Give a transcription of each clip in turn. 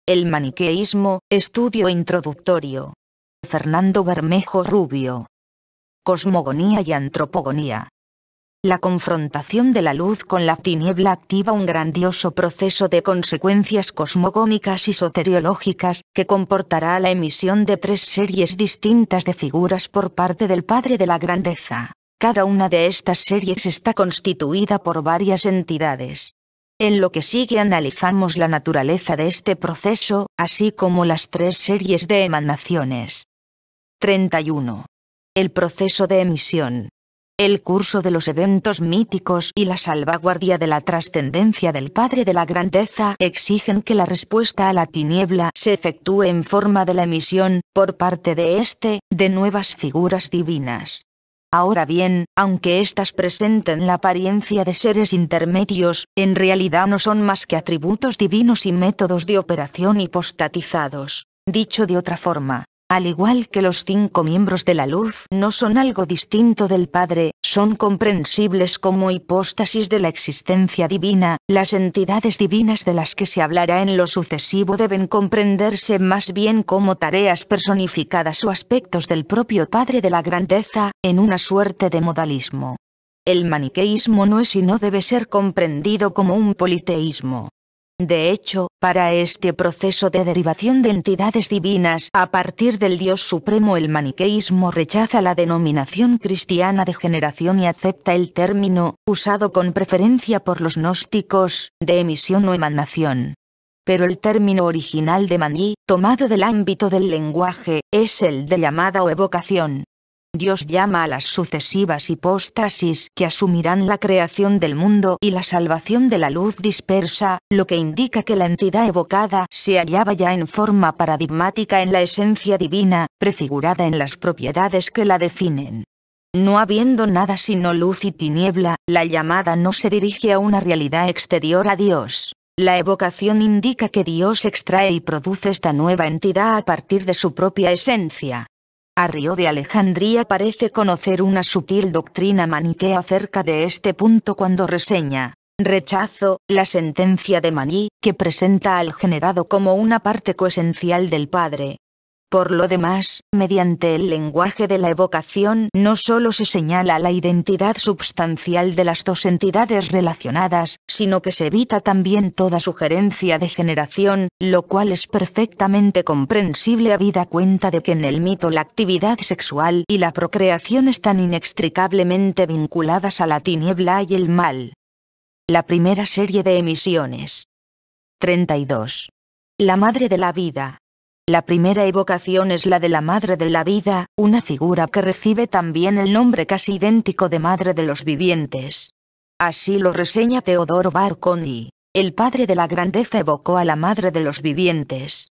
El maniqueísmo, estudio introductorio. Fernando Bermejo Rubio. Cosmogonía y antropogonía. La confrontación de la luz con la tiniebla activa un grandioso proceso de consecuencias cosmogónicas y soteriológicas, que comportará la emisión de 3 series distintas de figuras por parte del Padre de la Grandeza. Cada una de estas series está constituida por varias entidades. En lo que sigue analizamos la naturaleza de este proceso, así como las 3 series de emanaciones. 31. El proceso de emisión. El curso de los eventos míticos y la salvaguardia de la trascendencia del Padre de la Grandeza exigen que la respuesta a la tiniebla se efectúe en forma de la emisión, por parte de éste, de nuevas figuras divinas. Ahora bien, aunque éstas presenten la apariencia de seres intermedios, en realidad no son más que atributos divinos y métodos de operación hipostatizados. Dicho de otra forma, al igual que los 5 miembros de la luz no son algo distinto del Padre, son comprensibles como hipóstasis de la existencia divina, las entidades divinas de las que se hablará en lo sucesivo deben comprenderse más bien como tareas personificadas o aspectos del propio Padre de la Grandeza, en una suerte de modalismo. El maniqueísmo no es y no debe ser comprendido como un politeísmo. De hecho, para este proceso de derivación de entidades divinas a partir del Dios Supremo, el maniqueísmo rechaza la denominación cristiana de generación y acepta el término, usado con preferencia por los gnósticos, de emisión o emanación. Pero el término original de maní, tomado del ámbito del lenguaje, es el de llamada o evocación. Dios llama a las sucesivas hipóstasis que asumirán la creación del mundo y la salvación de la luz dispersa, lo que indica que la entidad evocada se hallaba ya en forma paradigmática en la esencia divina, prefigurada en las propiedades que la definen. No habiendo nada sino luz y tiniebla, la llamada no se dirige a una realidad exterior a Dios. La evocación indica que Dios extrae y produce esta nueva entidad a partir de su propia esencia. Arrio de Alejandría parece conocer una sutil doctrina maniquea acerca de este punto cuando reseña, rechazo, la sentencia de Maní, que presenta al generado como una parte coesencial del Padre. Por lo demás, mediante el lenguaje de la evocación no solo se señala la identidad substancial de las 2 entidades relacionadas, sino que se evita también toda sugerencia de generación, lo cual es perfectamente comprensible habida cuenta de que en el mito la actividad sexual y la procreación están inextricablemente vinculadas a la tiniebla y el mal. La primera serie de emisiones. 32. La Madre de la Vida. La primera evocación es la de la Madre de la Vida, una figura que recibe también el nombre casi idéntico de Madre de los Vivientes. Así lo reseña Teodoro Barcondi. El Padre de la Grandeza evocó a la Madre de los Vivientes.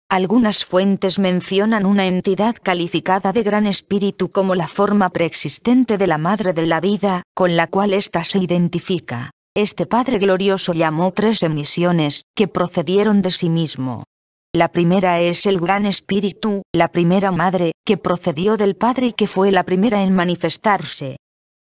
Algunas fuentes mencionan una entidad calificada de Gran Espíritu como la forma preexistente de la Madre de la Vida, con la cual ésta se identifica. Este Padre glorioso llamó 3 emisiones, que procedieron de sí mismo. La primera es el Gran Espíritu, la primera Madre, que procedió del Padre y que fue la primera en manifestarse.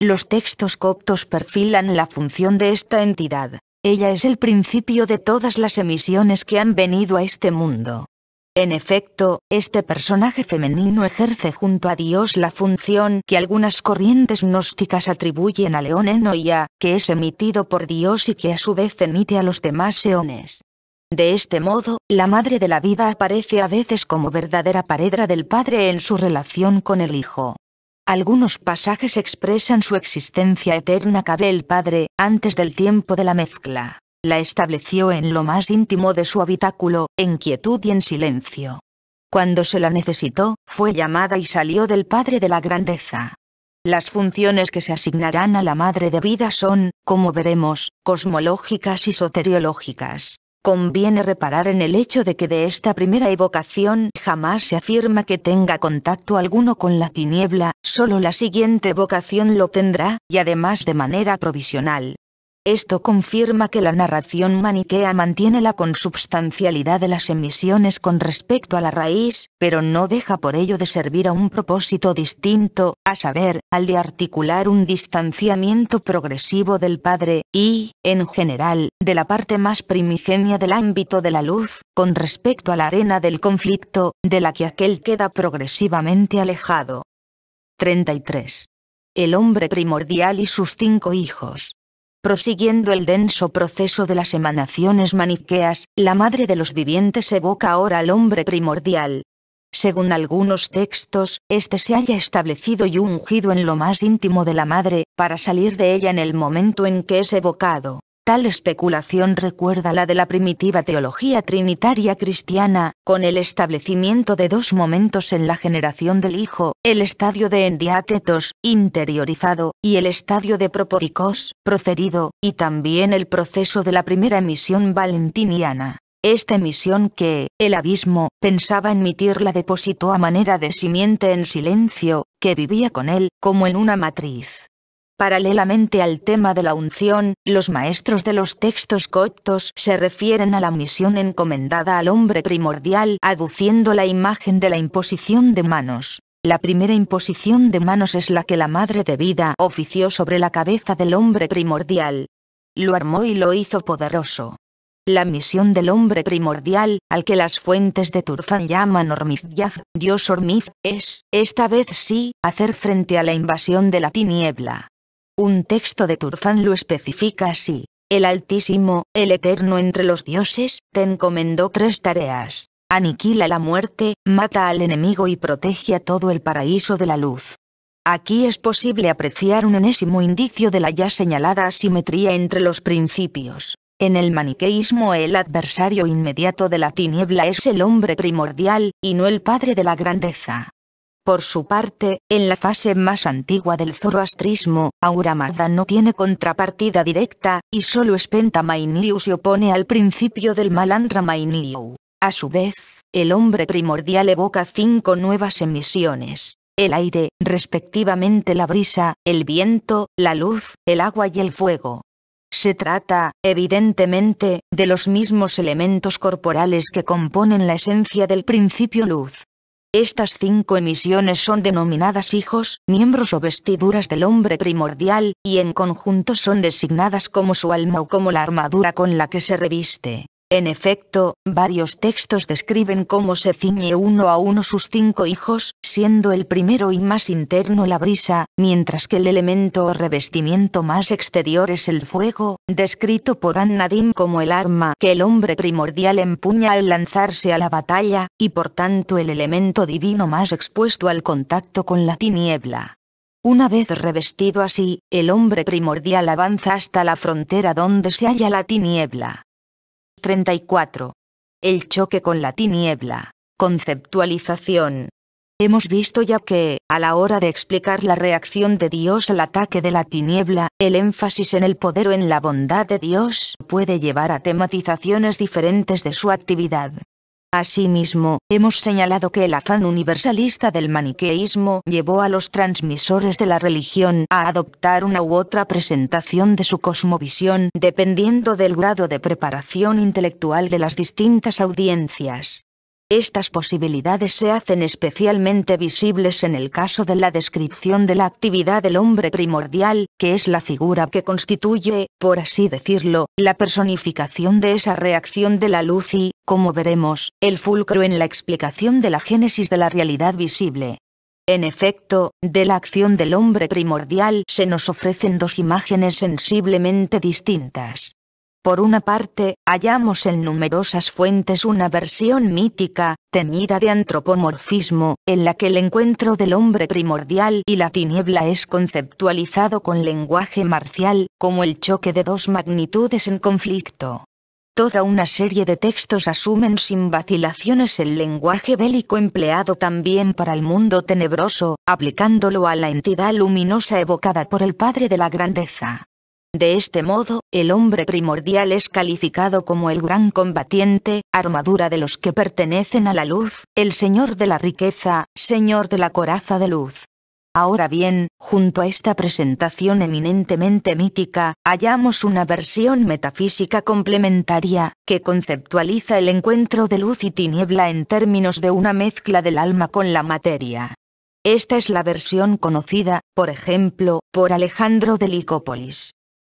Los textos coptos perfilan la función de esta entidad. Ella es el principio de todas las emisiones que han venido a este mundo. En efecto, este personaje femenino ejerce junto a Dios la función que algunas corrientes gnósticas atribuyen a León Enoia, que es emitido por Dios y que a su vez emite a los demás eones. De este modo, la Madre de la Vida aparece a veces como verdadera paredra del Padre en su relación con el Hijo. Algunos pasajes expresan su existencia eterna. Cabe el Padre, antes del tiempo de la mezcla. La estableció en lo más íntimo de su habitáculo, en quietud y en silencio. Cuando se la necesitó, fue llamada y salió del Padre de la Grandeza. Las funciones que se asignarán a la Madre de Vida son, como veremos, cosmológicas y soteriológicas. Conviene reparar en el hecho de que de esta primera evocación jamás se afirma que tenga contacto alguno con la tiniebla, solo la siguiente evocación lo tendrá, y además de manera provisional. Esto confirma que la narración maniquea mantiene la consubstancialidad de las emisiones con respecto a la raíz, pero no deja por ello de servir a un propósito distinto, a saber, al de articular un distanciamiento progresivo del Padre, y, en general, de la parte más primigenia del ámbito de la luz, con respecto a la arena del conflicto, de la que aquel queda progresivamente alejado. 33. El hombre primordial y sus 5 hijos. Prosiguiendo el denso proceso de las emanaciones maniqueas, la madre de los vivientes evoca ahora al hombre primordial. Según algunos textos, este se halla establecido y ungido en lo más íntimo de la madre, para salir de ella en el momento en que es evocado. Tal especulación recuerda la de la primitiva teología trinitaria cristiana, con el establecimiento de 2 momentos en la generación del Hijo, el estadio de endiatetos, interiorizado, y el estadio de proporikos, proferido, y también el proceso de la primera emisión valentiniana. Esta emisión que, el abismo, pensaba emitir la depositó a manera de simiente en silencio, que vivía con él, como en una matriz. Paralelamente al tema de la unción, los maestros de los textos coptos se refieren a la misión encomendada al hombre primordial, aduciendo la imagen de la imposición de manos. La primera imposición de manos es la que la Madre de Vida ofició sobre la cabeza del hombre primordial. Lo armó y lo hizo poderoso. La misión del hombre primordial, al que las fuentes de Turfán llaman Ormizyaz, Dios Ormiz, es, esta vez sí, hacer frente a la invasión de la tiniebla. Un texto de Turfán lo especifica así: el Altísimo, el Eterno entre los dioses, te encomendó 3 tareas. Aniquila la muerte, mata al enemigo y protege a todo el paraíso de la luz. Aquí es posible apreciar un enésimo indicio de la ya señalada asimetría entre los principios. En el maniqueísmo el adversario inmediato de la tiniebla es el hombre primordial, y no el padre de la grandeza. Por su parte, en la fase más antigua del zoroastrismo, Ahura Mazda no tiene contrapartida directa, y solo Spenta Mainliu se opone al principio del Malandra Mainliu. A su vez, el hombre primordial evoca 5 nuevas emisiones: el aire, respectivamente la brisa, el viento, la luz, el agua y el fuego. Se trata, evidentemente, de los mismos elementos corporales que componen la esencia del principio luz. Estas 5 emisiones son denominadas hijos, miembros o vestiduras del hombre primordial, y en conjunto son designadas como su alma o como la armadura con la que se reviste. En efecto, varios textos describen cómo se ciñe uno a uno sus 5 hijos, siendo el primero y más interno la brisa, mientras que el elemento o revestimiento más exterior es el fuego, descrito por An-Nadim como el arma que el hombre primordial empuña al lanzarse a la batalla, y por tanto el elemento divino más expuesto al contacto con la tiniebla. Una vez revestido así, el hombre primordial avanza hasta la frontera donde se halla la tiniebla. 34. El choque con la tiniebla. Conceptualización. Hemos visto ya que, a la hora de explicar la reacción de Dios al ataque de la tiniebla, el énfasis en el poder o en la bondad de Dios puede llevar a tematizaciones diferentes de su actividad. Asimismo, hemos señalado que el afán universalista del maniqueísmo llevó a los transmisores de la religión a adoptar una u otra presentación de su cosmovisión dependiendo del grado de preparación intelectual de las distintas audiencias. Estas posibilidades se hacen especialmente visibles en el caso de la descripción de la actividad del hombre primordial, que es la figura que constituye, por así decirlo, la personificación de esa reacción de la luz y, como veremos, el fulcro en la explicación de la génesis de la realidad visible. En efecto, de la acción del hombre primordial se nos ofrecen 2 imágenes sensiblemente distintas. Por una parte, hallamos en numerosas fuentes una versión mítica, teñida de antropomorfismo, en la que el encuentro del hombre primordial y la tiniebla es conceptualizado con lenguaje marcial, como el choque de 2 magnitudes en conflicto. Toda una serie de textos asumen sin vacilaciones el lenguaje bélico empleado también para el mundo tenebroso, aplicándolo a la entidad luminosa evocada por el Padre de la Grandeza. De este modo, el hombre primordial es calificado como el gran combatiente, armadura de los que pertenecen a la luz, el señor de la riqueza, señor de la coraza de luz. Ahora bien, junto a esta presentación eminentemente mítica, hallamos una versión metafísica complementaria, que conceptualiza el encuentro de luz y tiniebla en términos de una mezcla del alma con la materia. Esta es la versión conocida, por ejemplo, por Alejandro de Licópolis.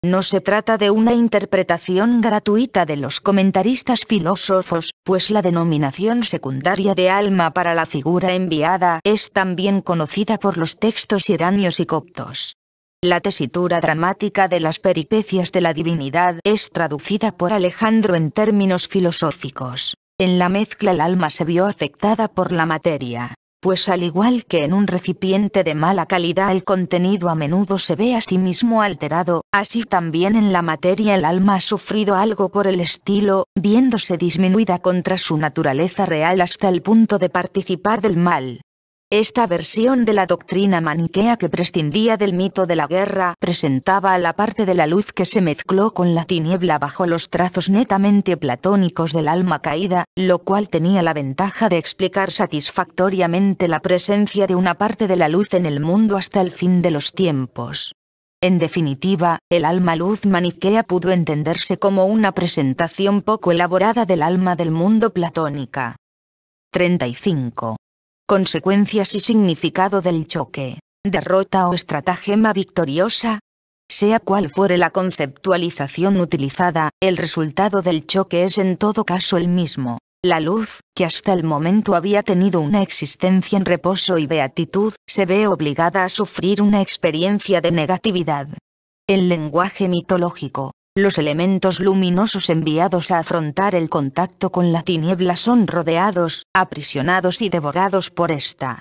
No se trata de una interpretación gratuita de los comentaristas filósofos, pues la denominación secundaria de alma para la figura enviada es también conocida por los textos iranios y coptos. La tesitura dramática de las peripecias de la divinidad es traducida por Alejandro en términos filosóficos. En la mezcla el alma se vio afectada por la materia. Pues al igual que en un recipiente de mala calidad el contenido a menudo se ve a sí mismo alterado, así también en la materia el alma ha sufrido algo por el estilo, viéndose disminuida contra su naturaleza real hasta el punto de participar del mal. Esta versión de la doctrina maniquea que prescindía del mito de la guerra presentaba a la parte de la luz que se mezcló con la tiniebla bajo los trazos netamente platónicos del alma caída, lo cual tenía la ventaja de explicar satisfactoriamente la presencia de una parte de la luz en el mundo hasta el fin de los tiempos. En definitiva, el alma luz maniquea pudo entenderse como una presentación poco elaborada del alma del mundo platónica. 35. Consecuencias y significado del choque. Derrota o estratagema victoriosa. Sea cual fuere la conceptualización utilizada, el resultado del choque es en todo caso el mismo. La luz, que hasta el momento había tenido una existencia en reposo y beatitud, se ve obligada a sufrir una experiencia de negatividad. En lenguaje mitológico, los elementos luminosos enviados a afrontar el contacto con la tiniebla son rodeados, aprisionados y devorados por esta.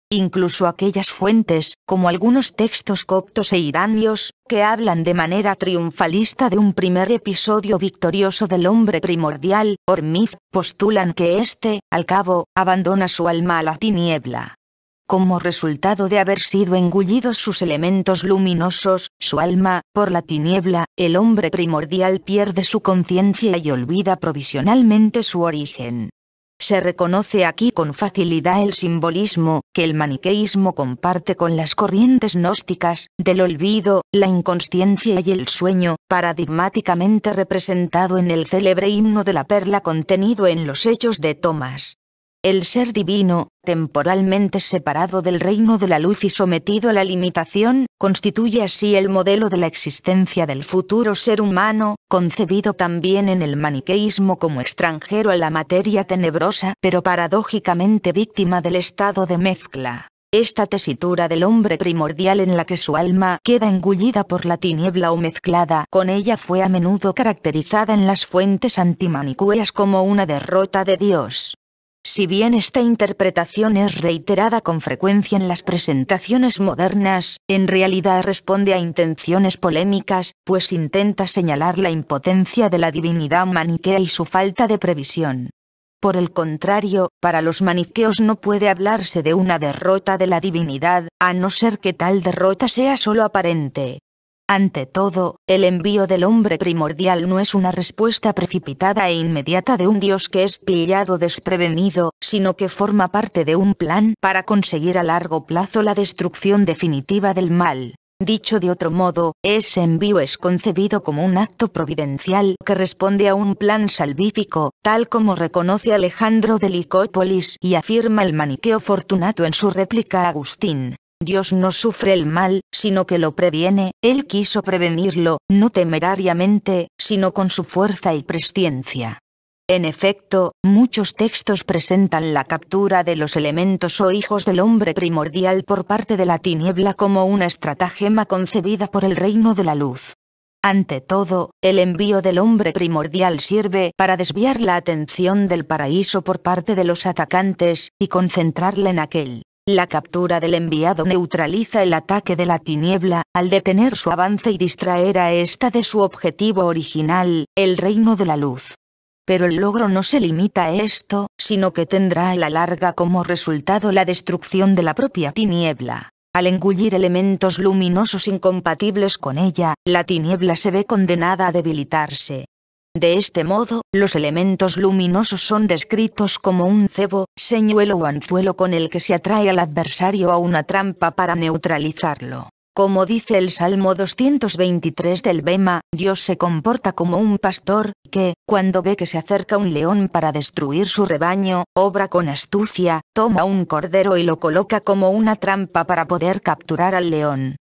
Incluso aquellas fuentes, como algunos textos coptos e iranios, que hablan de manera triunfalista de un primer episodio victorioso del hombre primordial, Ormuz, postulan que éste, al cabo, abandona su alma a la tiniebla. Como resultado de haber sido engullidos sus elementos luminosos, su alma, por la tiniebla, el hombre primordial pierde su conciencia y olvida provisionalmente su origen. Se reconoce aquí con facilidad el simbolismo, que el maniqueísmo comparte con las corrientes gnósticas, del olvido, la inconsciencia y el sueño, paradigmáticamente representado en el célebre himno de la perla contenido en los Hechos de Tomás. El ser divino, temporalmente separado del reino de la luz y sometido a la limitación, constituye así el modelo de la existencia del futuro ser humano, concebido también en el maniqueísmo como extranjero a la materia tenebrosa, pero paradójicamente víctima del estado de mezcla. Esta tesitura del hombre primordial en la que su alma queda engullida por la tiniebla o mezclada con ella fue a menudo caracterizada en las fuentes antimanicueas como una derrota de Dios. Si bien esta interpretación es reiterada con frecuencia en las presentaciones modernas, en realidad responde a intenciones polémicas, pues intenta señalar la impotencia de la divinidad maniquea y su falta de previsión. Por el contrario, para los maniqueos no puede hablarse de una derrota de la divinidad, a no ser que tal derrota sea solo aparente. Ante todo, el envío del hombre primordial no es una respuesta precipitada e inmediata de un Dios que es pillado desprevenido, sino que forma parte de un plan para conseguir a largo plazo la destrucción definitiva del mal. Dicho de otro modo, ese envío es concebido como un acto providencial que responde a un plan salvífico, tal como reconoce Alejandro de Licópolis y afirma el maniqueo Fortunato en su réplica a Agustín. Dios no sufre el mal, sino que lo previene, Él quiso prevenirlo, no temerariamente, sino con su fuerza y presciencia. En efecto, muchos textos presentan la captura de los elementos o hijos del hombre primordial por parte de la tiniebla como una estratagema concebida por el reino de la luz. Ante todo, el envío del hombre primordial sirve para desviar la atención del paraíso por parte de los atacantes, y concentrarla en aquel. La captura del enviado neutraliza el ataque de la tiniebla, al detener su avance y distraer a ésta de su objetivo original, el reino de la luz. Pero el logro no se limita a esto, sino que tendrá a la larga como resultado la destrucción de la propia tiniebla. Al engullir elementos luminosos incompatibles con ella, la tiniebla se ve condenada a debilitarse. De este modo, los elementos luminosos son descritos como un cebo, señuelo o anzuelo con el que se atrae al adversario a una trampa para neutralizarlo. Como dice el Salmo 223 del Bema, Dios se comporta como un pastor, que, cuando ve que se acerca un león para destruir su rebaño, obra con astucia, toma un cordero y lo coloca como una trampa para poder capturar al león.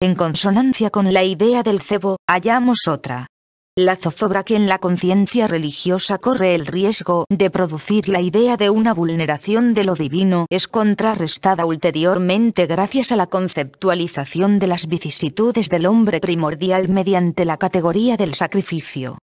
En consonancia con la idea del cebo, hallamos otra. La zozobra que en la conciencia religiosa corre el riesgo de producir la idea de una vulneración de lo divino es contrarrestada ulteriormente gracias a la conceptualización de las vicisitudes del hombre primordial mediante la categoría del sacrificio.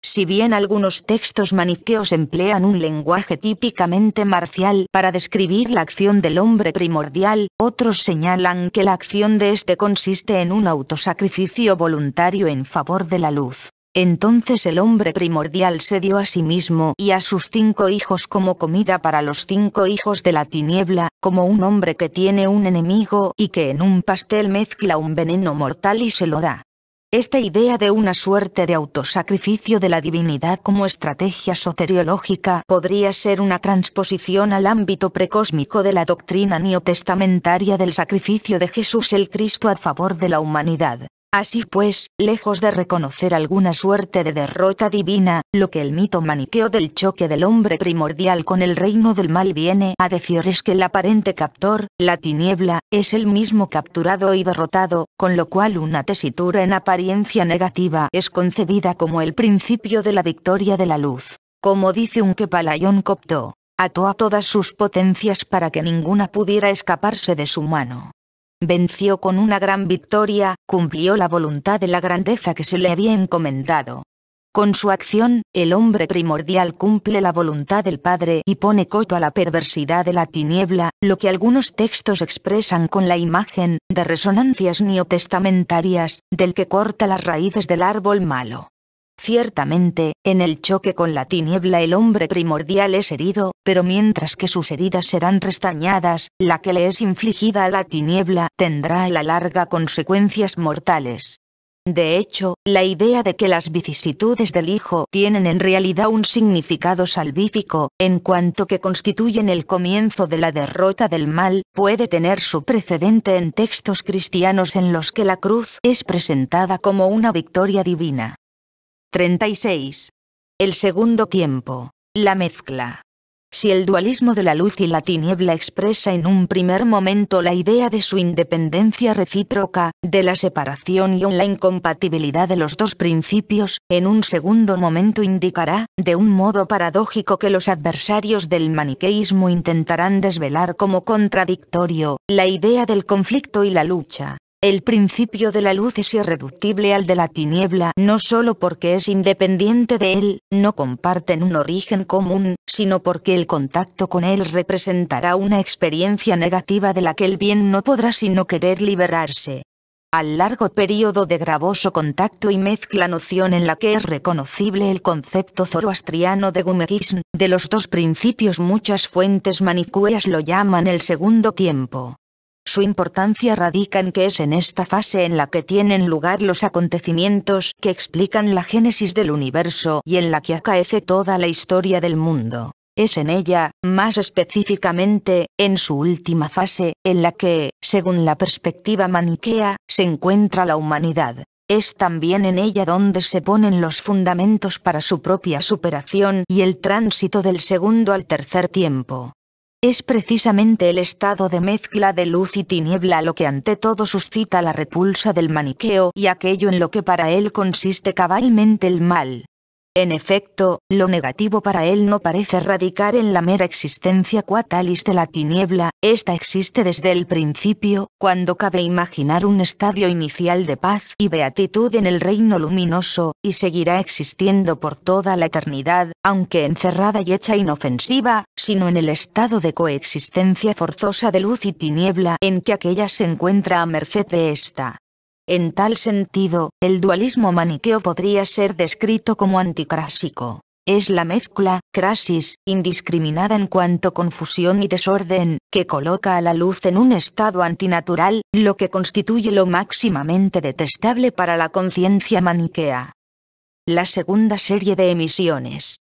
Si bien algunos textos maniqueos emplean un lenguaje típicamente marcial para describir la acción del hombre primordial, otros señalan que la acción de éste consiste en un autosacrificio voluntario en favor de la luz. Entonces el hombre primordial se dio a sí mismo y a sus 5 hijos como comida para los 5 hijos de la tiniebla, como un hombre que tiene un enemigo y que en un pastel mezcla un veneno mortal y se lo da. Esta idea de una suerte de autosacrificio de la divinidad como estrategia soteriológica podría ser una transposición al ámbito precósmico de la doctrina neotestamentaria del sacrificio de Jesús el Cristo a favor de la humanidad. Así pues, lejos de reconocer alguna suerte de derrota divina, lo que el mito maniqueo del choque del hombre primordial con el reino del mal viene a decir es que el aparente captor, la tiniebla, es el mismo capturado y derrotado, con lo cual una tesitura en apariencia negativa es concebida como el principio de la victoria de la luz. Como dice un Kepalaión copto, ató a todas sus potencias para que ninguna pudiera escaparse de su mano. Venció con una gran victoria, cumplió la voluntad de la grandeza que se le había encomendado. Con su acción, el hombre primordial cumple la voluntad del Padre y pone coto a la perversidad de la tiniebla, lo que algunos textos expresan con la imagen de resonancias neotestamentarias, del que corta las raíces del árbol malo. Ciertamente, en el choque con la tiniebla el hombre primordial es herido, pero mientras que sus heridas serán restañadas, la que le es infligida a la tiniebla tendrá a la larga consecuencias mortales. De hecho, la idea de que las vicisitudes del Hijo tienen en realidad un significado salvífico, en cuanto que constituyen el comienzo de la derrota del mal, puede tener su precedente en textos cristianos en los que la cruz es presentada como una victoria divina. 36. El segundo tiempo. La mezcla. Si el dualismo de la luz y la tiniebla expresa en un primer momento la idea de su independencia recíproca, de la separación y la incompatibilidad de los dos principios, en un segundo momento indicará, de un modo paradójico que los adversarios del maniqueísmo intentarán desvelar como contradictorio, la idea del conflicto y la lucha. El principio de la luz es irreductible al de la tiniebla no solo porque es independiente de él, no comparten un origen común, sino porque el contacto con él representará una experiencia negativa de la que el bien no podrá sino querer liberarse. Al largo período de gravoso contacto y mezcla noción en la que es reconocible el concepto zoroastriano de Gumegism, de los dos principios muchas fuentes manicueas lo llaman el segundo tiempo. Su importancia radica en que es en esta fase en la que tienen lugar los acontecimientos que explican la génesis del universo y en la que acaece toda la historia del mundo. Es en ella, más específicamente, en su última fase, en la que, según la perspectiva maniquea, se encuentra la humanidad. Es también en ella donde se ponen los fundamentos para su propia superación y el tránsito del segundo al tercer tiempo. Es precisamente el estado de mezcla de luz y tiniebla lo que ante todo suscita la repulsa del maniqueo y aquello en lo que para él consiste cabalmente el mal. En efecto, lo negativo para él no parece radicar en la mera existencia quatalis de la tiniebla, esta existe desde el principio, cuando cabe imaginar un estadio inicial de paz y beatitud en el reino luminoso, y seguirá existiendo por toda la eternidad, aunque encerrada y hecha inofensiva, sino en el estado de coexistencia forzosa de luz y tiniebla en que aquella se encuentra a merced de esta. En tal sentido, el dualismo maniqueo podría ser descrito como anticrásico. Es la mezcla, crasis, indiscriminada en cuanto confusión y desorden, que coloca a la luz en un estado antinatural, lo que constituye lo máximamente detestable para la conciencia maniquea. La segunda serie de emisiones.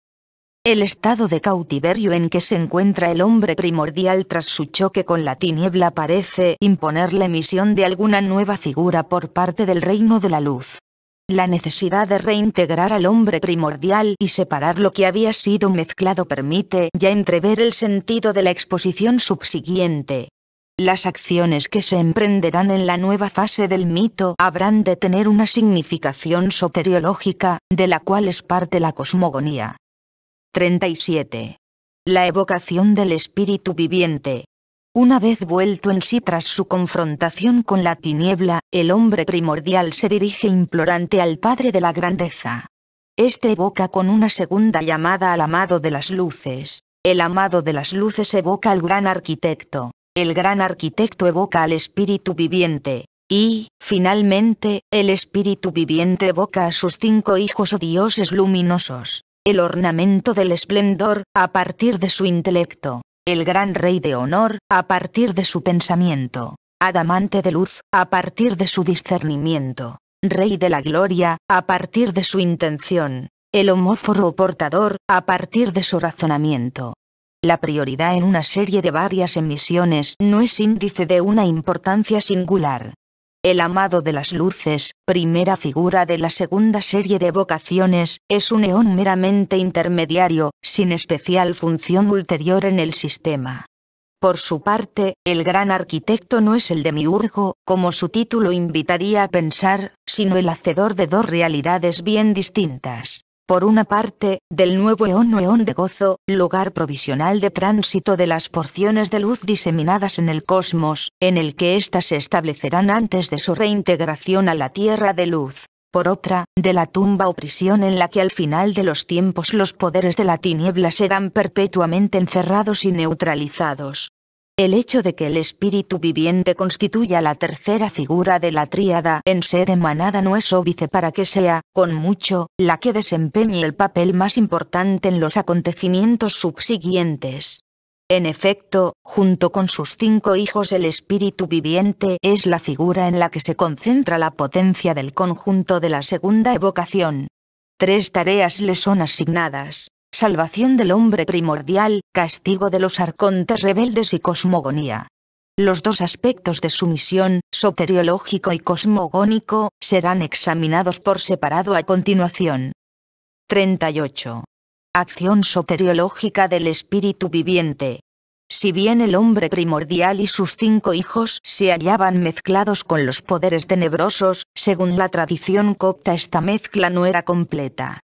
El estado de cautiverio en que se encuentra el hombre primordial tras su choque con la tiniebla parece imponer la emisión de alguna nueva figura por parte del reino de la luz. La necesidad de reintegrar al hombre primordial y separar lo que había sido mezclado permite ya entrever el sentido de la exposición subsiguiente. Las acciones que se emprenderán en la nueva fase del mito habrán de tener una significación soteriológica, de la cual es parte la cosmogonía. 37. La evocación del espíritu viviente. Una vez vuelto en sí tras su confrontación con la tiniebla, el hombre primordial se dirige implorante al Padre de la Grandeza. Este evoca con una segunda llamada al amado de las luces. El amado de las luces evoca al gran arquitecto. El gran arquitecto evoca al espíritu viviente. Y, finalmente, el espíritu viviente evoca a sus 5 hijos o dioses luminosos. El ornamento del esplendor, a partir de su intelecto. El gran rey de honor, a partir de su pensamiento. Adamante de luz, a partir de su discernimiento. Rey de la gloria, a partir de su intención. El homóforo o portador, a partir de su razonamiento. La prioridad en una serie de varias emisiones no es índice de una importancia singular. El amado de las luces, primera figura de la segunda serie de evocaciones, es un eón meramente intermediario, sin especial función ulterior en el sistema. Por su parte, el gran arquitecto no es el demiurgo, como su título invitaría a pensar, sino el hacedor de 2 realidades bien distintas. Por una parte, del nuevo eón o eón de gozo, lugar provisional de tránsito de las porciones de luz diseminadas en el cosmos, en el que éstas se establecerán antes de su reintegración a la tierra de luz. Por otra, de la tumba o prisión en la que al final de los tiempos los poderes de la tiniebla serán perpetuamente encerrados y neutralizados. El hecho de que el espíritu viviente constituya la tercera figura de la tríada en ser emanada no es óbice para que sea, con mucho, la que desempeñe el papel más importante en los acontecimientos subsiguientes. En efecto, junto con sus 5 hijos el espíritu viviente es la figura en la que se concentra la potencia del conjunto de la segunda evocación. 3 tareas le son asignadas. Salvación del hombre primordial, castigo de los arcontes rebeldes y cosmogonía. Los 2 aspectos de su misión, soteriológico y cosmogónico, serán examinados por separado a continuación. 38. Acción soteriológica del espíritu viviente. Si bien el hombre primordial y sus 5 hijos se hallaban mezclados con los poderes tenebrosos, según la tradición copta esta mezcla no era completa.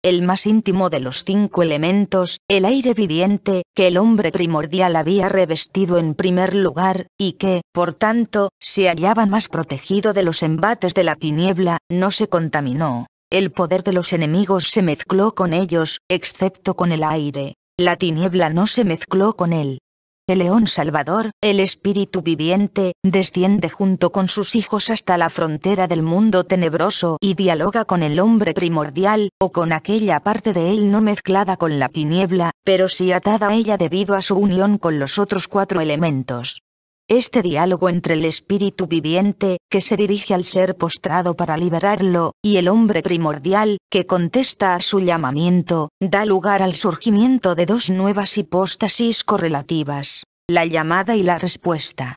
El más íntimo de los 5 elementos, el aire viviente, que el hombre primordial había revestido en primer lugar, y que, por tanto, se hallaba más protegido de los embates de la tiniebla, no se contaminó. El poder de los enemigos se mezcló con ellos, excepto con el aire. La tiniebla no se mezcló con él. El león salvador, el espíritu viviente, desciende junto con sus hijos hasta la frontera del mundo tenebroso y dialoga con el hombre primordial, o con aquella parte de él no mezclada con la tiniebla, pero sí atada a ella debido a su unión con los otros 4 elementos. Este diálogo entre el espíritu viviente, que se dirige al ser postrado para liberarlo, y el hombre primordial, que contesta a su llamamiento, da lugar al surgimiento de 2 nuevas hipóstasis correlativas, la llamada y la respuesta.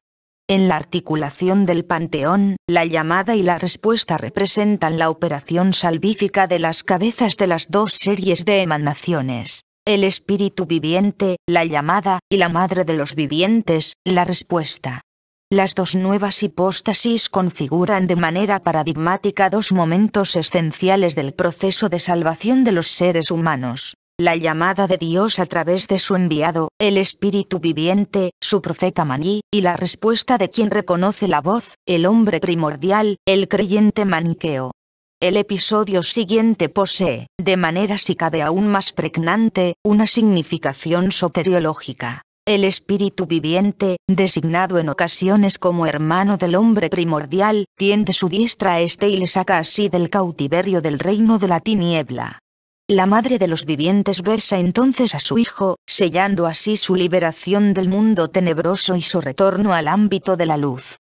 En la articulación del panteón, la llamada y la respuesta representan la operación salvífica de las cabezas de las 2 series de emanaciones. El espíritu viviente, la llamada, y la madre de los vivientes, la respuesta. Las 2 nuevas hipóstasis configuran de manera paradigmática 2 momentos esenciales del proceso de salvación de los seres humanos. La llamada de Dios a través de su enviado, el espíritu viviente, su profeta Maní, y la respuesta de quien reconoce la voz, el hombre primordial, el creyente maniqueo. El episodio siguiente posee, de manera si cabe aún más pregnante, una significación soteriológica. El espíritu viviente, designado en ocasiones como hermano del hombre primordial, tiende su diestra a este y le saca así del cautiverio del reino de la tiniebla. La madre de los vivientes besa entonces a su hijo, sellando así su liberación del mundo tenebroso y su retorno al ámbito de la luz.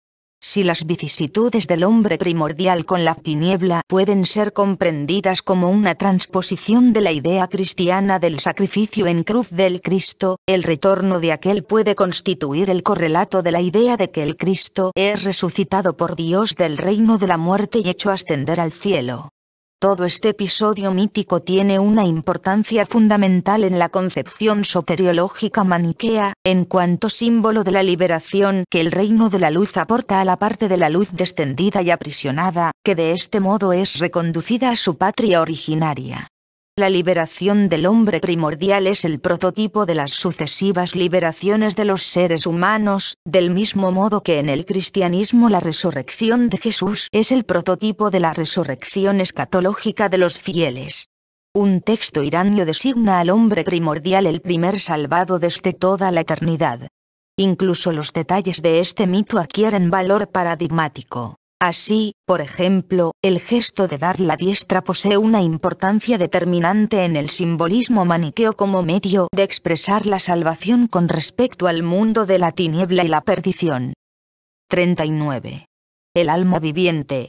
Si las vicisitudes del hombre primordial con la tiniebla pueden ser comprendidas como una transposición de la idea cristiana del sacrificio en cruz del Cristo, el retorno de aquel puede constituir el correlato de la idea de que el Cristo es resucitado por Dios del reino de la muerte y hecho ascender al cielo. Todo este episodio mítico tiene una importancia fundamental en la concepción soteriológica maniquea, en cuanto símbolo de la liberación que el reino de la luz aporta a la parte de la luz descendida y aprisionada, que de este modo es reconducida a su patria originaria. La liberación del hombre primordial es el prototipo de las sucesivas liberaciones de los seres humanos, del mismo modo que en el cristianismo la resurrección de Jesús es el prototipo de la resurrección escatológica de los fieles. Un texto iranio designa al hombre primordial el primer salvado desde toda la eternidad. Incluso los detalles de este mito adquieren valor paradigmático. Así, por ejemplo, el gesto de dar la diestra posee una importancia determinante en el simbolismo maniqueo como medio de expresar la salvación con respecto al mundo de la tiniebla y la perdición. 39. El alma viviente.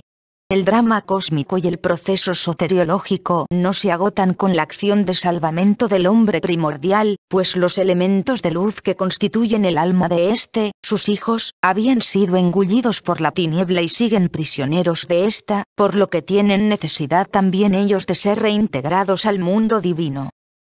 El drama cósmico y el proceso soteriológico no se agotan con la acción de salvamento del hombre primordial, pues los elementos de luz que constituyen el alma de éste, sus hijos, habían sido engullidos por la tiniebla y siguen prisioneros de ésta, por lo que tienen necesidad también ellos de ser reintegrados al mundo divino.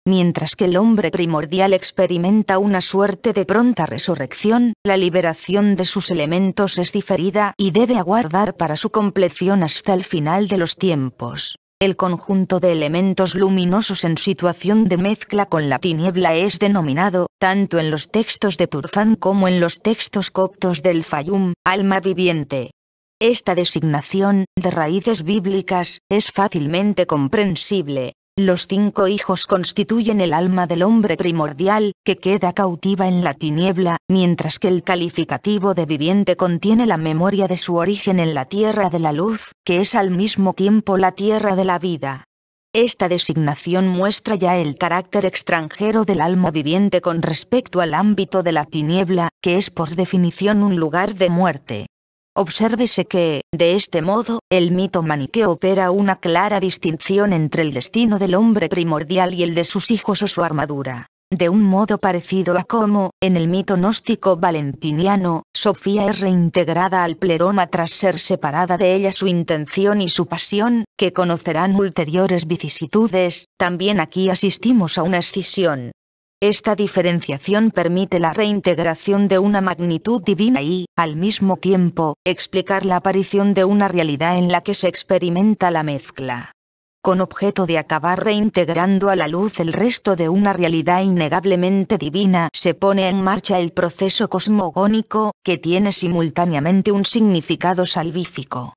Mientras que el hombre primordial experimenta una suerte de pronta resurrección, la liberación de sus elementos es diferida y debe aguardar para su compleción hasta el final de los tiempos. El conjunto de elementos luminosos en situación de mezcla con la tiniebla es denominado, tanto en los textos de Turfán como en los textos coptos del Fayum, alma viviente. Esta designación, de raíces bíblicas, es fácilmente comprensible. Los 5 hijos constituyen el alma del hombre primordial, que queda cautiva en la tiniebla, mientras que el calificativo de viviente contiene la memoria de su origen en la tierra de la luz, que es al mismo tiempo la tierra de la vida. Esta designación muestra ya el carácter extranjero del alma viviente con respecto al ámbito de la tiniebla, que es por definición un lugar de muerte. Obsérvese que, de este modo, el mito maniqueo opera una clara distinción entre el destino del hombre primordial y el de sus hijos o su armadura. De un modo parecido a cómo, en el mito gnóstico valentiniano, Sofía es reintegrada al pleroma tras ser separada de ella su intención y su pasión, que conocerán ulteriores vicisitudes, también aquí asistimos a una escisión. Esta diferenciación permite la reintegración de una magnitud divina y, al mismo tiempo, explicar la aparición de una realidad en la que se experimenta la mezcla. Con objeto de acabar reintegrando a la luz el resto de una realidad innegablemente divina, se pone en marcha el proceso cosmogónico, que tiene simultáneamente un significado salvífico.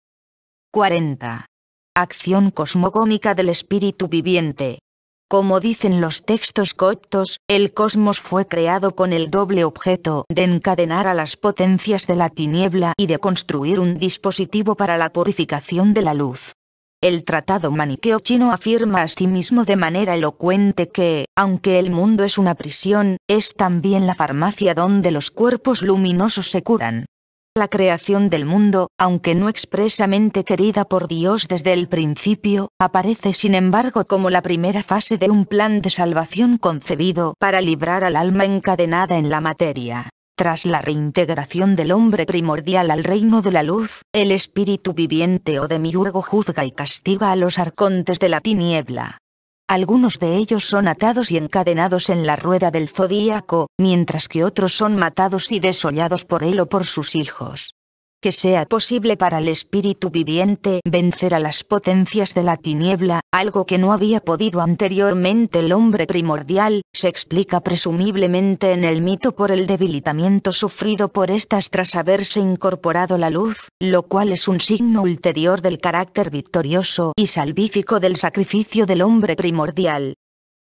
40. Acción cosmogónica del espíritu viviente. Como dicen los textos coptos, el cosmos fue creado con el doble objeto de encadenar a las potencias de la tiniebla y de construir un dispositivo para la purificación de la luz. El tratado maniqueo chino afirma asimismo de manera elocuente que, aunque el mundo es una prisión, es también la farmacia donde los cuerpos luminosos se curan. La creación del mundo, aunque no expresamente querida por Dios desde el principio, aparece sin embargo como la primera fase de un plan de salvación concebido para librar al alma encadenada en la materia. Tras la reintegración del hombre primordial al reino de la luz, el espíritu viviente o demiurgo juzga y castiga a los arcontes de la tiniebla. Algunos de ellos son atados y encadenados en la rueda del zodíaco, mientras que otros son matados y desollados por él o por sus hijos. Que sea posible para el espíritu viviente vencer a las potencias de la tiniebla, algo que no había podido anteriormente el hombre primordial, se explica presumiblemente en el mito por el debilitamiento sufrido por estas tras haberse incorporado la luz, lo cual es un signo ulterior del carácter victorioso y salvífico del sacrificio del hombre primordial.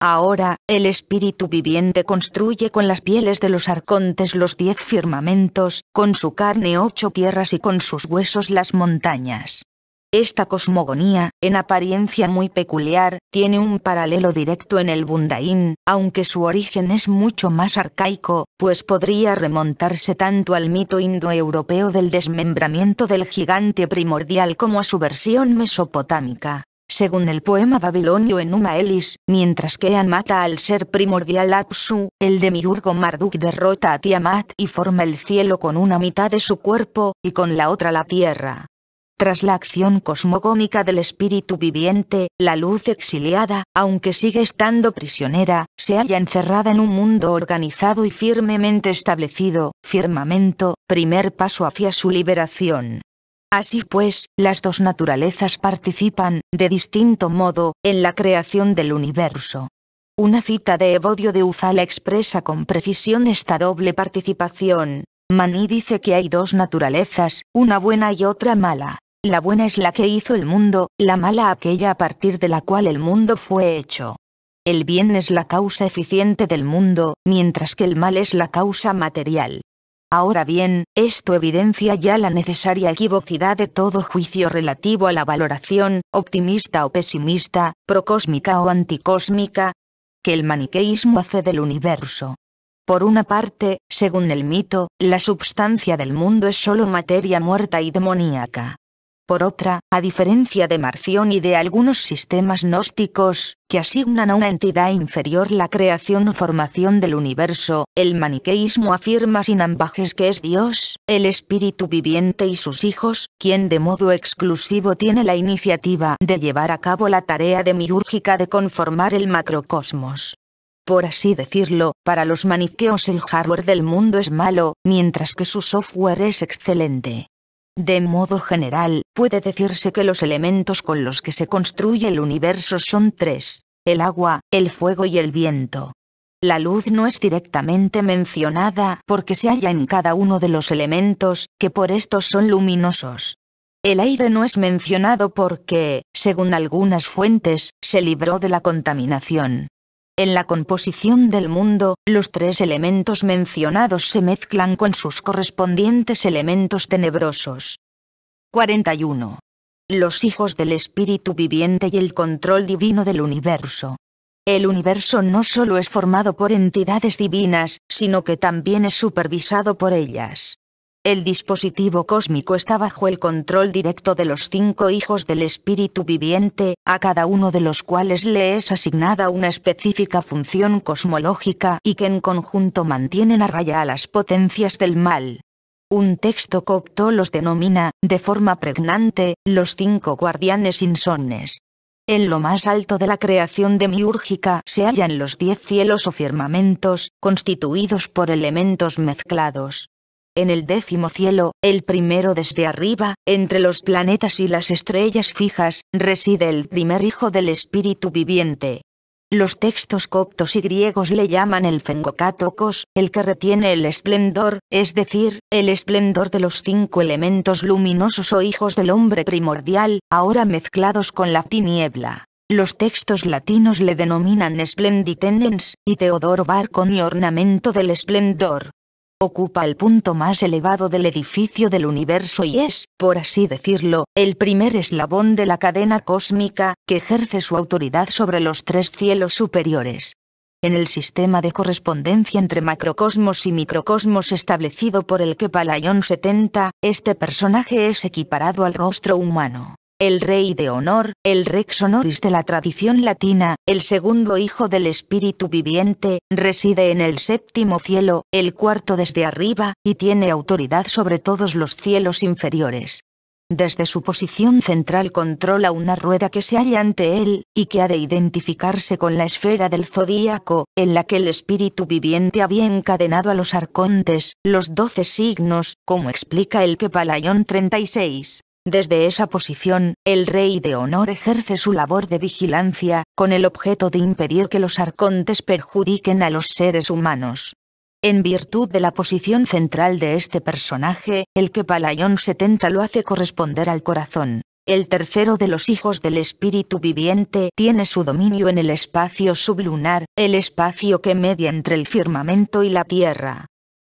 Ahora, el espíritu viviente construye con las pieles de los arcontes los 10 firmamentos, con su carne 8 tierras y con sus huesos las montañas. Esta cosmogonía, en apariencia muy peculiar, tiene un paralelo directo en el Bundaín, aunque su origen es mucho más arcaico, pues podría remontarse tanto al mito indoeuropeo del desmembramiento del gigante primordial como a su versión mesopotámica. Según el poema babilonio Enuma Elis, mientras que Ea mata al ser primordial Apsu, el demiurgo Marduk derrota a Tiamat y forma el cielo con una mitad de su cuerpo, y con la otra la tierra. Tras la acción cosmogónica del espíritu viviente, la luz exiliada, aunque sigue estando prisionera, se halla encerrada en un mundo organizado y firmemente establecido, firmamento, primer paso hacia su liberación. Así pues, las dos naturalezas participan, de distinto modo, en la creación del universo. Una cita de Evodio de Uzala expresa con precisión esta doble participación. Mani dice que hay dos naturalezas, una buena y otra mala. La buena es la que hizo el mundo, la mala aquella a partir de la cual el mundo fue hecho. El bien es la causa eficiente del mundo, mientras que el mal es la causa material. Ahora bien, esto evidencia ya la necesaria equivocidad de todo juicio relativo a la valoración, optimista o pesimista, procósmica o anticósmica, que el maniqueísmo hace del universo. Por una parte, según el mito, la substancia del mundo es solo materia muerta y demoníaca. Por otra, a diferencia de Marción y de algunos sistemas gnósticos, que asignan a una entidad inferior la creación o formación del universo, el maniqueísmo afirma sin ambajes que es Dios, el espíritu viviente y sus hijos, quien de modo exclusivo tiene la iniciativa de llevar a cabo la tarea demiúrgica de conformar el macrocosmos. Por así decirlo, para los maniqueos el hardware del mundo es malo, mientras que su software es excelente. De modo general, puede decirse que los elementos con los que se construye el universo son tres: el agua, el fuego y el viento. La luz no es directamente mencionada porque se halla en cada uno de los elementos, que por estos son luminosos. El aire no es mencionado porque, según algunas fuentes, se libró de la contaminación. En la composición del mundo, los tres elementos mencionados se mezclan con sus correspondientes elementos tenebrosos. 41. Los hijos del espíritu viviente y el control divino del universo. El universo no solo es formado por entidades divinas, sino que también es supervisado por ellas. El dispositivo cósmico está bajo el control directo de los 5 hijos del espíritu viviente, a cada uno de los cuales le es asignada una específica función cosmológica y que en conjunto mantienen a raya a las potencias del mal. Un texto copto los denomina, de forma pregnante, los 5 guardianes insomnes. En lo más alto de la creación demiúrgica se hallan los 10 cielos o firmamentos, constituidos por elementos mezclados. En el 10º cielo, el primero desde arriba, entre los planetas y las estrellas fijas, reside el primer hijo del espíritu viviente. Los textos coptos y griegos le llaman el Fengokatokos, el que retiene el esplendor, es decir, el esplendor de los 5 elementos luminosos o hijos del hombre primordial, ahora mezclados con la tiniebla. Los textos latinos le denominan Splenditenens, y Teodoro Barconi ornamento del esplendor. Ocupa el punto más elevado del edificio del universo y es, por así decirlo, el primer eslabón de la cadena cósmica, que ejerce su autoridad sobre los 3 cielos superiores. En el sistema de correspondencia entre macrocosmos y microcosmos establecido por el Kephalaion 70, este personaje es equiparado al rostro humano. El rey de honor, el rex honoris de la tradición latina, el segundo hijo del espíritu viviente, reside en el 7º cielo, el 4º desde arriba, y tiene autoridad sobre todos los cielos inferiores. Desde su posición central controla una rueda que se halla ante él, y que ha de identificarse con la esfera del zodíaco, en la que el espíritu viviente había encadenado a los arcontes, los 12 signos, como explica el Kephalaion 36. Desde esa posición, el rey de honor ejerce su labor de vigilancia, con el objeto de impedir que los arcontes perjudiquen a los seres humanos. En virtud de la posición central de este personaje, el Kephalaion 70 lo hace corresponder al corazón. El tercero de los hijos del espíritu viviente tiene su dominio en el espacio sublunar, el espacio que media entre el firmamento y la tierra.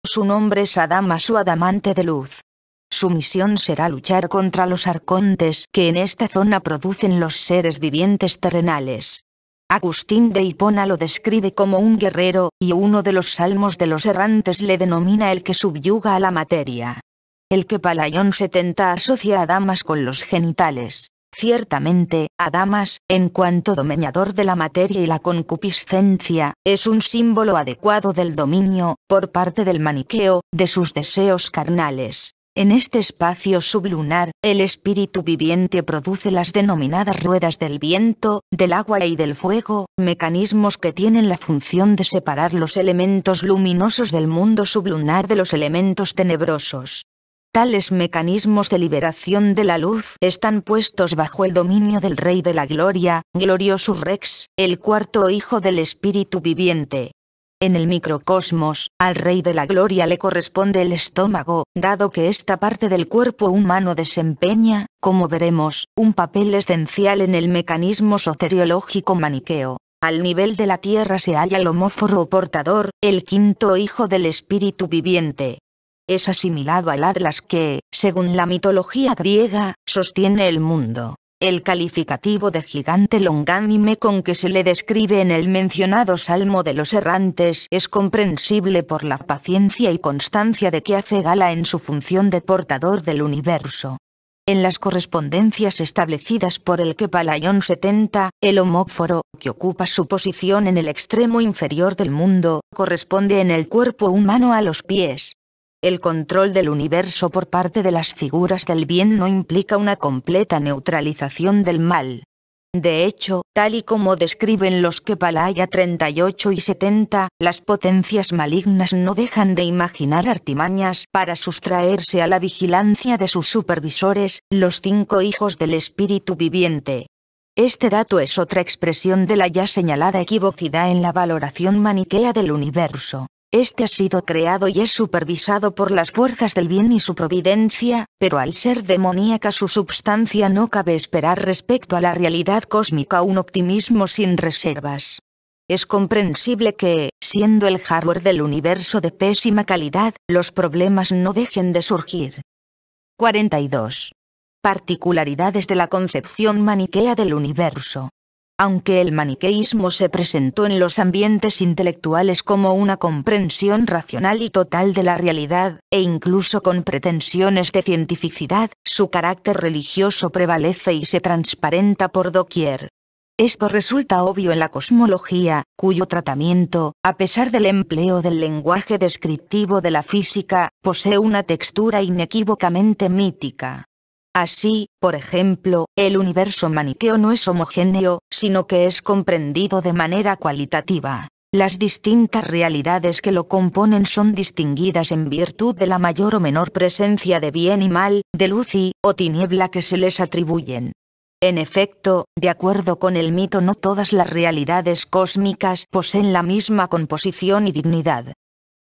Su nombre es Adamas o adamante de luz. Su misión será luchar contra los arcontes que en esta zona producen los seres vivientes terrenales. Agustín de Hipona lo describe como un guerrero, y uno de los salmos de los errantes le denomina el que subyuga a la materia. El Kepalaión 70 asocia a Damas con los genitales. Ciertamente, Adamas, en cuanto dominador de la materia y la concupiscencia, es un símbolo adecuado del dominio, por parte del maniqueo, de sus deseos carnales. En este espacio sublunar, el espíritu viviente produce las denominadas ruedas del viento, del agua y del fuego, mecanismos que tienen la función de separar los elementos luminosos del mundo sublunar de los elementos tenebrosos. Tales mecanismos de liberación de la luz están puestos bajo el dominio del Rey de la Gloria, Gloriosus Rex, el cuarto hijo del espíritu viviente. En el microcosmos, al Rey de la Gloria le corresponde el estómago, dado que esta parte del cuerpo humano desempeña, como veremos, un papel esencial en el mecanismo soteriológico maniqueo. Al nivel de la tierra se halla el homóforo o portador, el quinto hijo del espíritu viviente. Es asimilado al Atlas que, según la mitología griega, sostiene el mundo. El calificativo de gigante longánime con que se le describe en el mencionado Salmo de los Errantes es comprensible por la paciencia y constancia de que hace gala en su función de portador del universo. En las correspondencias establecidas por el Kepalaión 70, el homóforo, que ocupa su posición en el extremo inferior del mundo, corresponde en el cuerpo humano a los pies. El control del universo por parte de las figuras del bien no implica una completa neutralización del mal. De hecho, tal y como describen los Kepalaya 38 y 70, las potencias malignas no dejan de imaginar artimañas para sustraerse a la vigilancia de sus supervisores, los 5 hijos del espíritu viviente. Este dato es otra expresión de la ya señalada equivocidad en la valoración maniquea del universo. Este ha sido creado y es supervisado por las fuerzas del bien y su providencia, pero al ser demoníaca su substancia no cabe esperar respecto a la realidad cósmica un optimismo sin reservas. Es comprensible que, siendo el hardware del universo de pésima calidad, los problemas no dejen de surgir. 42. Particularidades de la concepción maniquea del universo. Aunque el maniqueísmo se presentó en los ambientes intelectuales como una comprensión racional y total de la realidad, e incluso con pretensiones de cientificidad, su carácter religioso prevalece y se transparenta por doquier. Esto resulta obvio en la cosmología, cuyo tratamiento, a pesar del empleo del lenguaje descriptivo de la física, posee una textura inequívocamente mítica. Así, por ejemplo, el universo maniqueo no es homogéneo, sino que es comprendido de manera cualitativa. Las distintas realidades que lo componen son distinguidas en virtud de la mayor o menor presencia de bien y mal, de luz o tiniebla que se les atribuyen. En efecto, de acuerdo con el mito, no todas las realidades cósmicas poseen la misma composición y dignidad.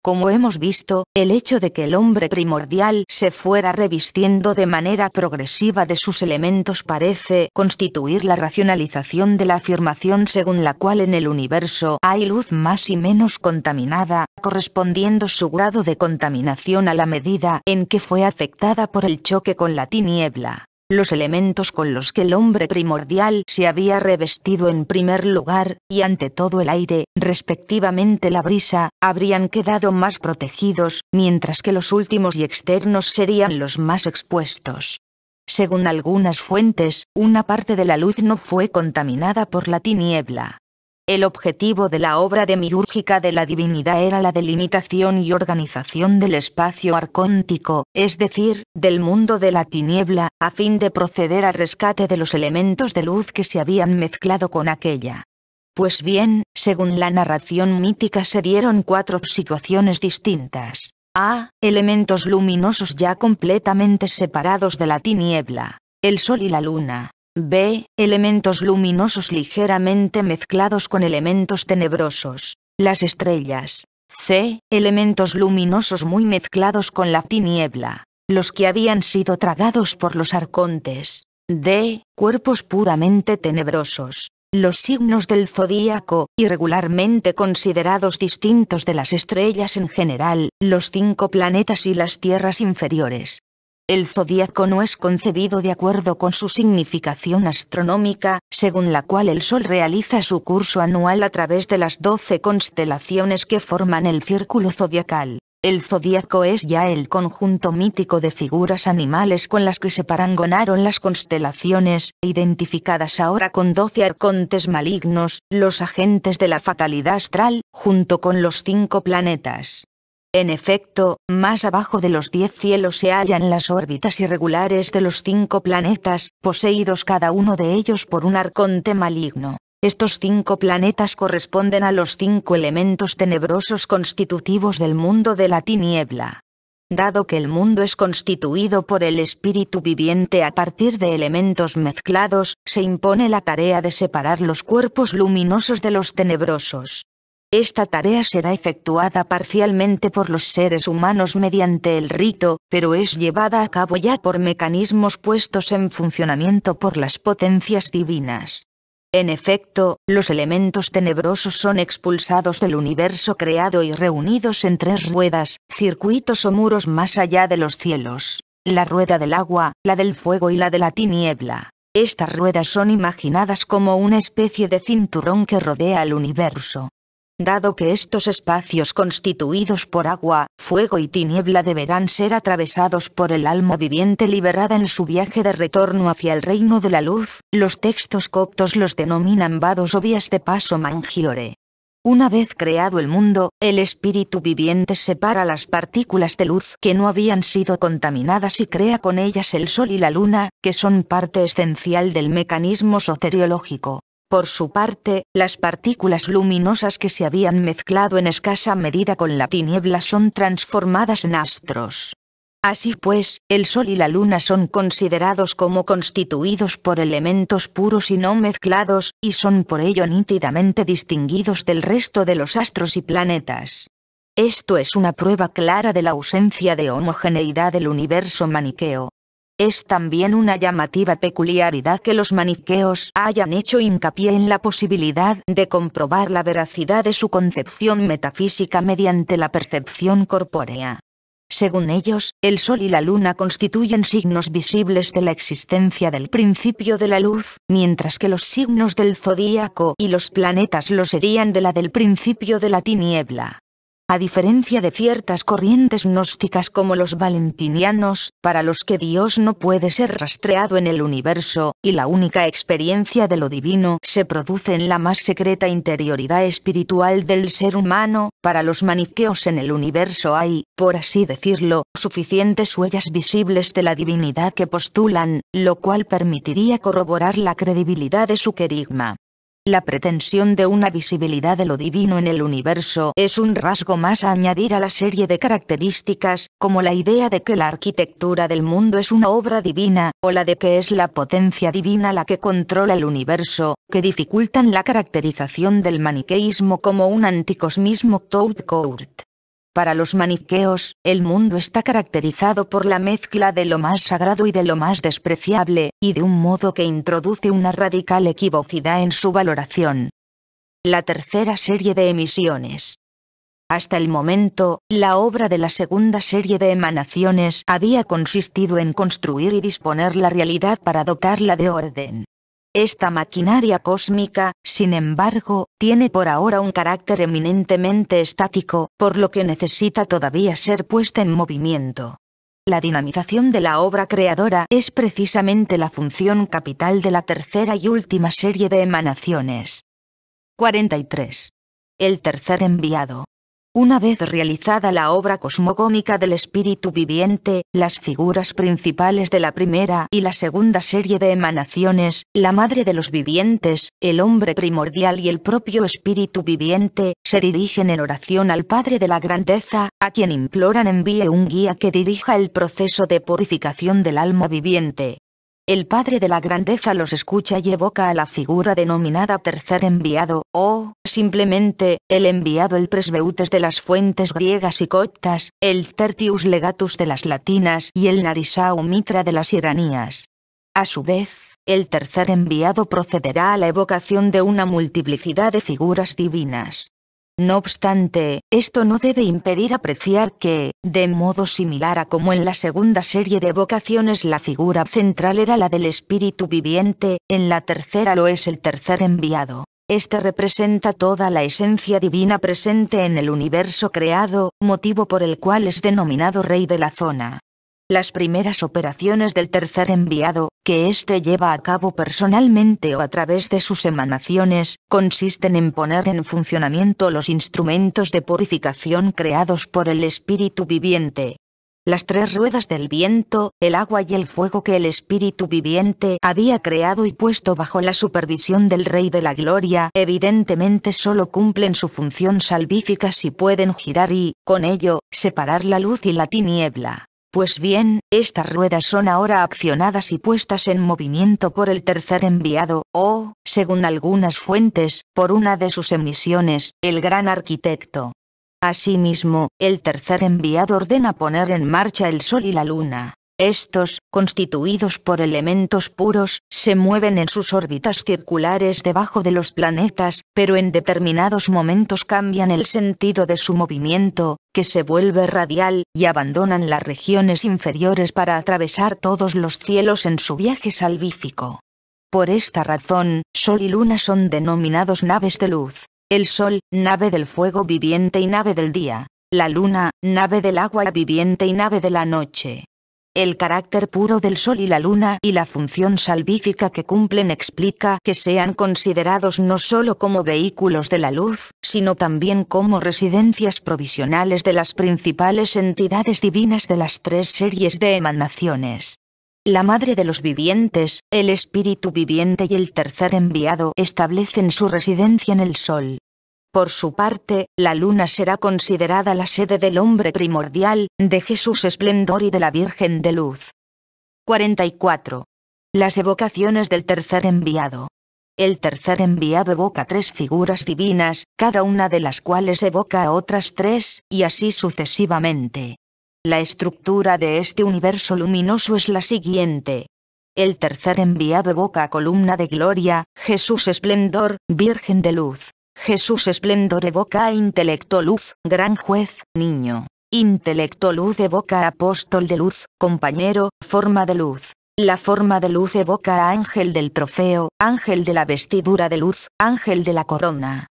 Como hemos visto, el hecho de que el hombre primordial se fuera revistiendo de manera progresiva de sus elementos parece constituir la racionalización de la afirmación según la cual en el universo hay luz más y menos contaminada, correspondiendo su grado de contaminación a la medida en que fue afectada por el choque con la tiniebla. Los elementos con los que el hombre primordial se había revestido en primer lugar, y ante todo el aire, respectivamente la brisa, habrían quedado más protegidos, mientras que los últimos y externos serían los más expuestos. Según algunas fuentes, una parte de la luz no fue contaminada por la tiniebla. El objetivo de la obra demiúrgica de la divinidad era la delimitación y organización del espacio arcóntico, es decir, del mundo de la tiniebla, a fin de proceder al rescate de los elementos de luz que se habían mezclado con aquella. Pues bien, según la narración mítica se dieron 4 situaciones distintas. A. Elementos luminosos ya completamente separados de la tiniebla. El sol y la luna. B. Elementos luminosos ligeramente mezclados con elementos tenebrosos. Las estrellas. C. Elementos luminosos muy mezclados con la tiniebla. Los que habían sido tragados por los arcontes. D. Cuerpos puramente tenebrosos. Los signos del zodíaco, irregularmente considerados distintos de las estrellas en general, los 5 planetas y las tierras inferiores. El zodíaco no es concebido de acuerdo con su significación astronómica, según la cual el Sol realiza su curso anual a través de las 12 constelaciones que forman el círculo zodiacal. El zodíaco es ya el conjunto mítico de figuras animales con las que se parangonaron las constelaciones, identificadas ahora con 12 arcontes malignos, los agentes de la fatalidad astral, junto con los 5 planetas. En efecto, más abajo de los 10 cielos se hallan las órbitas irregulares de los 5 planetas, poseídos cada uno de ellos por un arconte maligno. Estos 5 planetas corresponden a los 5 elementos tenebrosos constitutivos del mundo de la tiniebla. Dado que el mundo es constituido por el espíritu viviente a partir de elementos mezclados, se impone la tarea de separar los cuerpos luminosos de los tenebrosos. Esta tarea será efectuada parcialmente por los seres humanos mediante el rito, pero es llevada a cabo ya por mecanismos puestos en funcionamiento por las potencias divinas. En efecto, los elementos tenebrosos son expulsados del universo creado y reunidos en 3 ruedas, circuitos o muros más allá de los cielos: la rueda del agua, la del fuego y la de la tiniebla. Estas ruedas son imaginadas como una especie de cinturón que rodea al universo. Dado que estos espacios constituidos por agua, fuego y tiniebla deberán ser atravesados por el alma viviente liberada en su viaje de retorno hacia el reino de la luz, los textos coptos los denominan vados o vías de paso Mangiore. Una vez creado el mundo, el espíritu viviente separa las partículas de luz que no habían sido contaminadas y crea con ellas el sol y la luna, que son parte esencial del mecanismo soteriológico. Por su parte, las partículas luminosas que se habían mezclado en escasa medida con la tiniebla son transformadas en astros. Así pues, el Sol y la Luna son considerados como constituidos por elementos puros y no mezclados, y son por ello nítidamente distinguidos del resto de los astros y planetas. Esto es una prueba clara de la ausencia de homogeneidad del universo maniqueo. Es también una llamativa peculiaridad que los maniqueos hayan hecho hincapié en la posibilidad de comprobar la veracidad de su concepción metafísica mediante la percepción corpórea. Según ellos, el Sol y la Luna constituyen signos visibles de la existencia del principio de la luz, mientras que los signos del zodíaco y los planetas lo serían de la del principio de la tiniebla. A diferencia de ciertas corrientes gnósticas como los valentinianos, para los que Dios no puede ser rastreado en el universo, y la única experiencia de lo divino se produce en la más secreta interioridad espiritual del ser humano, para los maniqueos en el universo hay, por así decirlo, suficientes huellas visibles de la divinidad que postulan, lo cual permitiría corroborar la credibilidad de su querigma. La pretensión de una visibilidad de lo divino en el universo es un rasgo más a añadir a la serie de características, como la idea de que la arquitectura del mundo es una obra divina, o la de que es la potencia divina la que controla el universo, que dificultan la caracterización del maniqueísmo como un anticosmismo tout court. Para los maniqueos, el mundo está caracterizado por la mezcla de lo más sagrado y de lo más despreciable, y de un modo que introduce una radical equivocidad en su valoración. La tercera serie de emisiones. Hasta el momento, la obra de la segunda serie de emanaciones había consistido en construir y disponer la realidad para dotarla de orden. Esta maquinaria cósmica, sin embargo, tiene por ahora un carácter eminentemente estático, por lo que necesita todavía ser puesta en movimiento. La dinamización de la obra creadora es precisamente la función capital de la tercera y última serie de emanaciones. 43. El tercer enviado. Una vez realizada la obra cosmogónica del espíritu viviente, las figuras principales de la primera y la segunda serie de emanaciones, la madre de los vivientes, el hombre primordial y el propio espíritu viviente, se dirigen en oración al Padre de la Grandeza, a quien imploran envíe un guía que dirija el proceso de purificación del alma viviente. El Padre de la Grandeza los escucha y evoca a la figura denominada tercer enviado, o, simplemente, el enviado, el presbeutes de las fuentes griegas y coptas, el tertius legatus de las latinas y el narisao mitra de las iranías. A su vez, el tercer enviado procederá a la evocación de una multiplicidad de figuras divinas. No obstante, esto no debe impedir apreciar que, de modo similar a como en la segunda serie de evocaciones la figura central era la del espíritu viviente, en la tercera lo es el tercer enviado. Este representa toda la esencia divina presente en el universo creado, motivo por el cual es denominado rey de la zona. Las primeras operaciones del tercer enviado, que éste lleva a cabo personalmente o a través de sus emanaciones, consisten en poner en funcionamiento los instrumentos de purificación creados por el espíritu viviente. Las tres ruedas del viento, el agua y el fuego que el espíritu viviente había creado y puesto bajo la supervisión del Rey de la Gloria, evidentemente solo cumplen su función salvífica si pueden girar y, con ello, separar la luz y la tiniebla. Pues bien, estas ruedas son ahora accionadas y puestas en movimiento por el tercer enviado, o, según algunas fuentes, por una de sus emisiones, el gran arquitecto. Asimismo, el tercer enviado ordena poner en marcha el sol y la luna. Estos, constituidos por elementos puros, se mueven en sus órbitas circulares debajo de los planetas, pero en determinados momentos cambian el sentido de su movimiento, que se vuelve radial, y abandonan las regiones inferiores para atravesar todos los cielos en su viaje salvífico. Por esta razón, Sol y Luna son denominados naves de luz. El Sol, nave del fuego viviente y nave del día. La Luna, nave del agua viviente y nave de la noche. El carácter puro del Sol y la Luna y la función salvífica que cumplen explica que sean considerados no solo como vehículos de la luz, sino también como residencias provisionales de las principales entidades divinas de las tres series de emanaciones. La madre de los vivientes, el espíritu viviente y el tercer enviado establecen su residencia en el Sol. Por su parte, la luna será considerada la sede del hombre primordial, de Jesús esplendor y de la Virgen de luz. 44. Las evocaciones del tercer enviado. El tercer enviado evoca tres figuras divinas, cada una de las cuales evoca a otras tres, y así sucesivamente. La estructura de este universo luminoso es la siguiente. El tercer enviado evoca a columna de gloria, Jesús esplendor, Virgen de luz. Jesús esplendor evoca a intelecto luz, gran juez, niño. Intelecto luz evoca a apóstol de luz, compañero, forma de luz. La forma de luz evoca a ángel del trofeo, ángel de la vestidura de luz, ángel de la corona.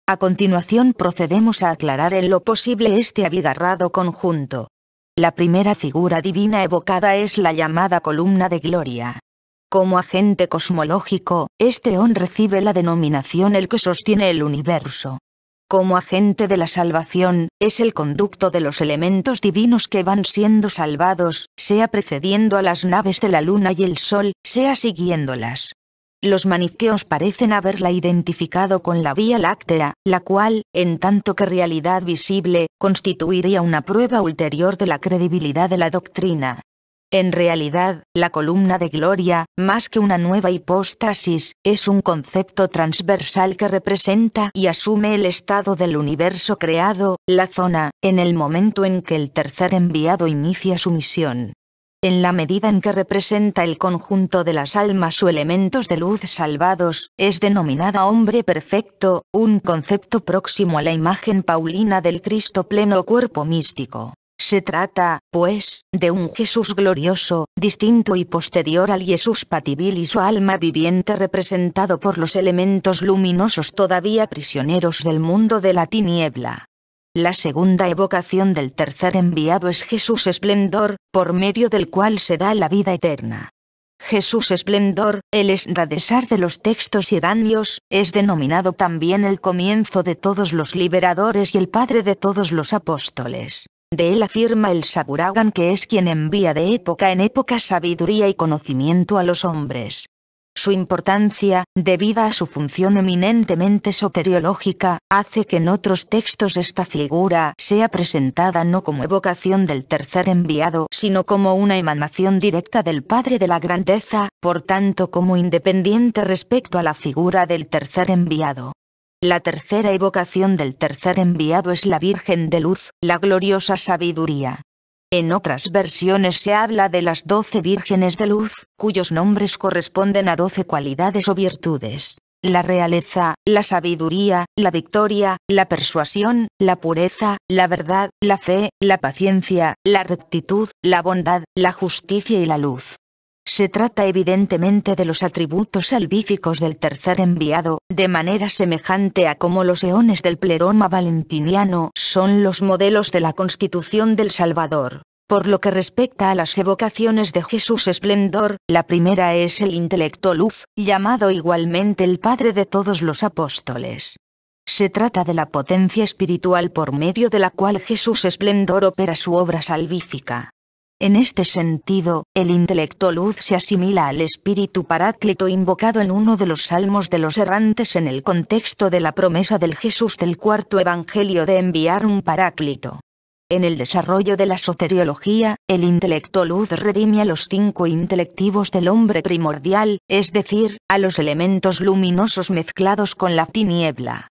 A continuación procedemos a aclarar en lo posible este abigarrado conjunto. La primera figura divina evocada es la llamada columna de gloria. Como agente cosmológico, este eón recibe la denominación el que sostiene el universo. Como agente de la salvación, es el conducto de los elementos divinos que van siendo salvados, sea precediendo a las naves de la luna y el sol, sea siguiéndolas. Los maniqueos parecen haberla identificado con la Vía Láctea, la cual, en tanto que realidad visible, constituiría una prueba ulterior de la credibilidad de la doctrina. En realidad, la columna de gloria, más que una nueva hipóstasis, es un concepto transversal que representa y asume el estado del universo creado, la zona, en el momento en que el tercer enviado inicia su misión. En la medida en que representa el conjunto de las almas o elementos de luz salvados, es denominada hombre perfecto, un concepto próximo a la imagen paulina del Cristo pleno cuerpo místico. Se trata, pues, de un Jesús glorioso, distinto y posterior al Jesús patibilis o alma viviente representado por los elementos luminosos todavía prisioneros del mundo de la tiniebla. La segunda evocación del tercer enviado es Jesús esplendor, por medio del cual se da la vida eterna. Jesús esplendor, el esradesar de los textos iranios, es denominado también el comienzo de todos los liberadores y el padre de todos los apóstoles. De él afirma el Saburagan que es quien envía de época en época sabiduría y conocimiento a los hombres. Su importancia, debida a su función eminentemente soteriológica, hace que en otros textos esta figura sea presentada no como evocación del tercer enviado, sino como una emanación directa del Padre de la Grandeza, por tanto como independiente respecto a la figura del tercer enviado. La tercera evocación del tercer enviado es la Virgen de Luz, la gloriosa sabiduría. En otras versiones se habla de las 12 vírgenes de luz, cuyos nombres corresponden a 12 cualidades o virtudes. la realeza, la sabiduría, la victoria, la persuasión, la pureza, la verdad, la fe, la paciencia, la rectitud, la bondad, la justicia y la luz. Se trata evidentemente de los atributos salvíficos del tercer enviado, de manera semejante a como los eones del pleroma valentiniano son los modelos de la constitución del Salvador. Por lo que respecta a las evocaciones de Jesús Esplendor, la primera es el intelecto luz, llamado igualmente el Padre de todos los apóstoles. Se trata de la potencia espiritual por medio de la cual Jesús Esplendor opera su obra salvífica. En este sentido, el intelecto luz se asimila al espíritu paráclito invocado en uno de los salmos de los errantes en el contexto de la promesa del Jesús del cuarto evangelio de enviar un paráclito. En el desarrollo de la soteriología, el intelecto luz redime a los 5 intelectivos del hombre primordial, es decir, a los elementos luminosos mezclados con la tiniebla.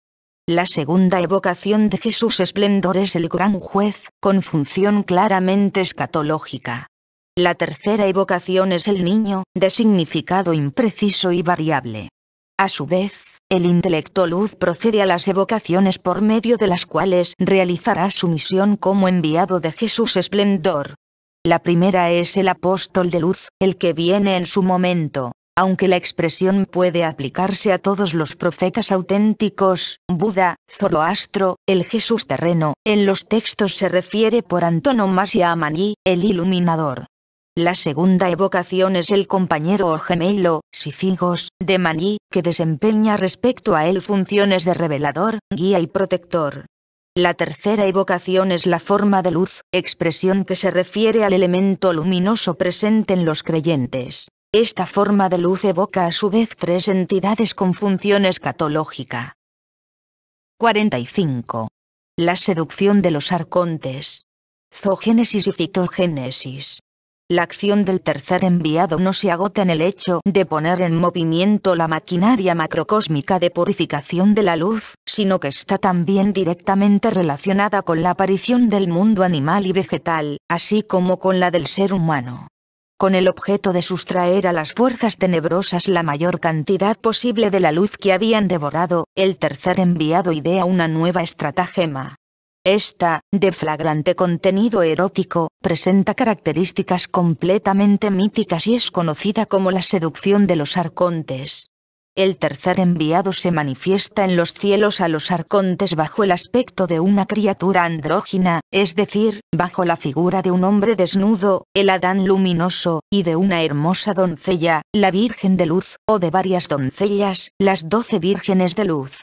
La segunda evocación de Jesús Esplendor es el gran juez, con función claramente escatológica. La tercera evocación es el niño, de significado impreciso y variable. A su vez, el intelecto luz procede a las evocaciones por medio de las cuales realizará su misión como enviado de Jesús Esplendor. La primera es el apóstol de luz, el que viene en su momento. Aunque la expresión puede aplicarse a todos los profetas auténticos, Buda, Zoroastro, el Jesús terreno, en los textos se refiere por antonomasia a Maní, el iluminador. La segunda evocación es el compañero o gemelo, Sífigos, de Maní, que desempeña respecto a él funciones de revelador, guía y protector. La tercera evocación es la forma de luz, expresión que se refiere al elemento luminoso presente en los creyentes. Esta forma de luz evoca a su vez 3 entidades con función escatológica. 45. La seducción de los arcontes. Zoogénesis y fitogénesis. La acción del tercer enviado no se agota en el hecho de poner en movimiento la maquinaria macrocósmica de purificación de la luz, sino que está también directamente relacionada con la aparición del mundo animal y vegetal, así como con la del ser humano. Con el objeto de sustraer a las fuerzas tenebrosas la mayor cantidad posible de la luz que habían devorado, el tercer enviado idea una nueva estratagema. Esta, de flagrante contenido erótico, presenta características completamente míticas y es conocida como la seducción de los arcontes. El tercer enviado se manifiesta en los cielos a los arcontes bajo el aspecto de una criatura andrógina, es decir, bajo la figura de un hombre desnudo, el Adán luminoso, y de una hermosa doncella, la Virgen de Luz, o de varias doncellas, las 12 vírgenes de luz.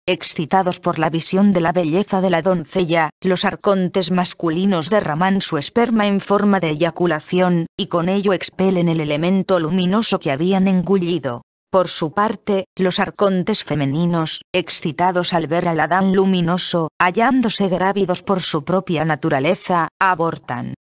Excitados por la visión de la belleza de la doncella, los arcontes masculinos derraman su esperma en forma de eyaculación, y con ello expelen el elemento luminoso que habían engullido. Por su parte, los arcontes femeninos, excitados al ver al Adán luminoso, hallándose grávidos por su propia naturaleza, abortan.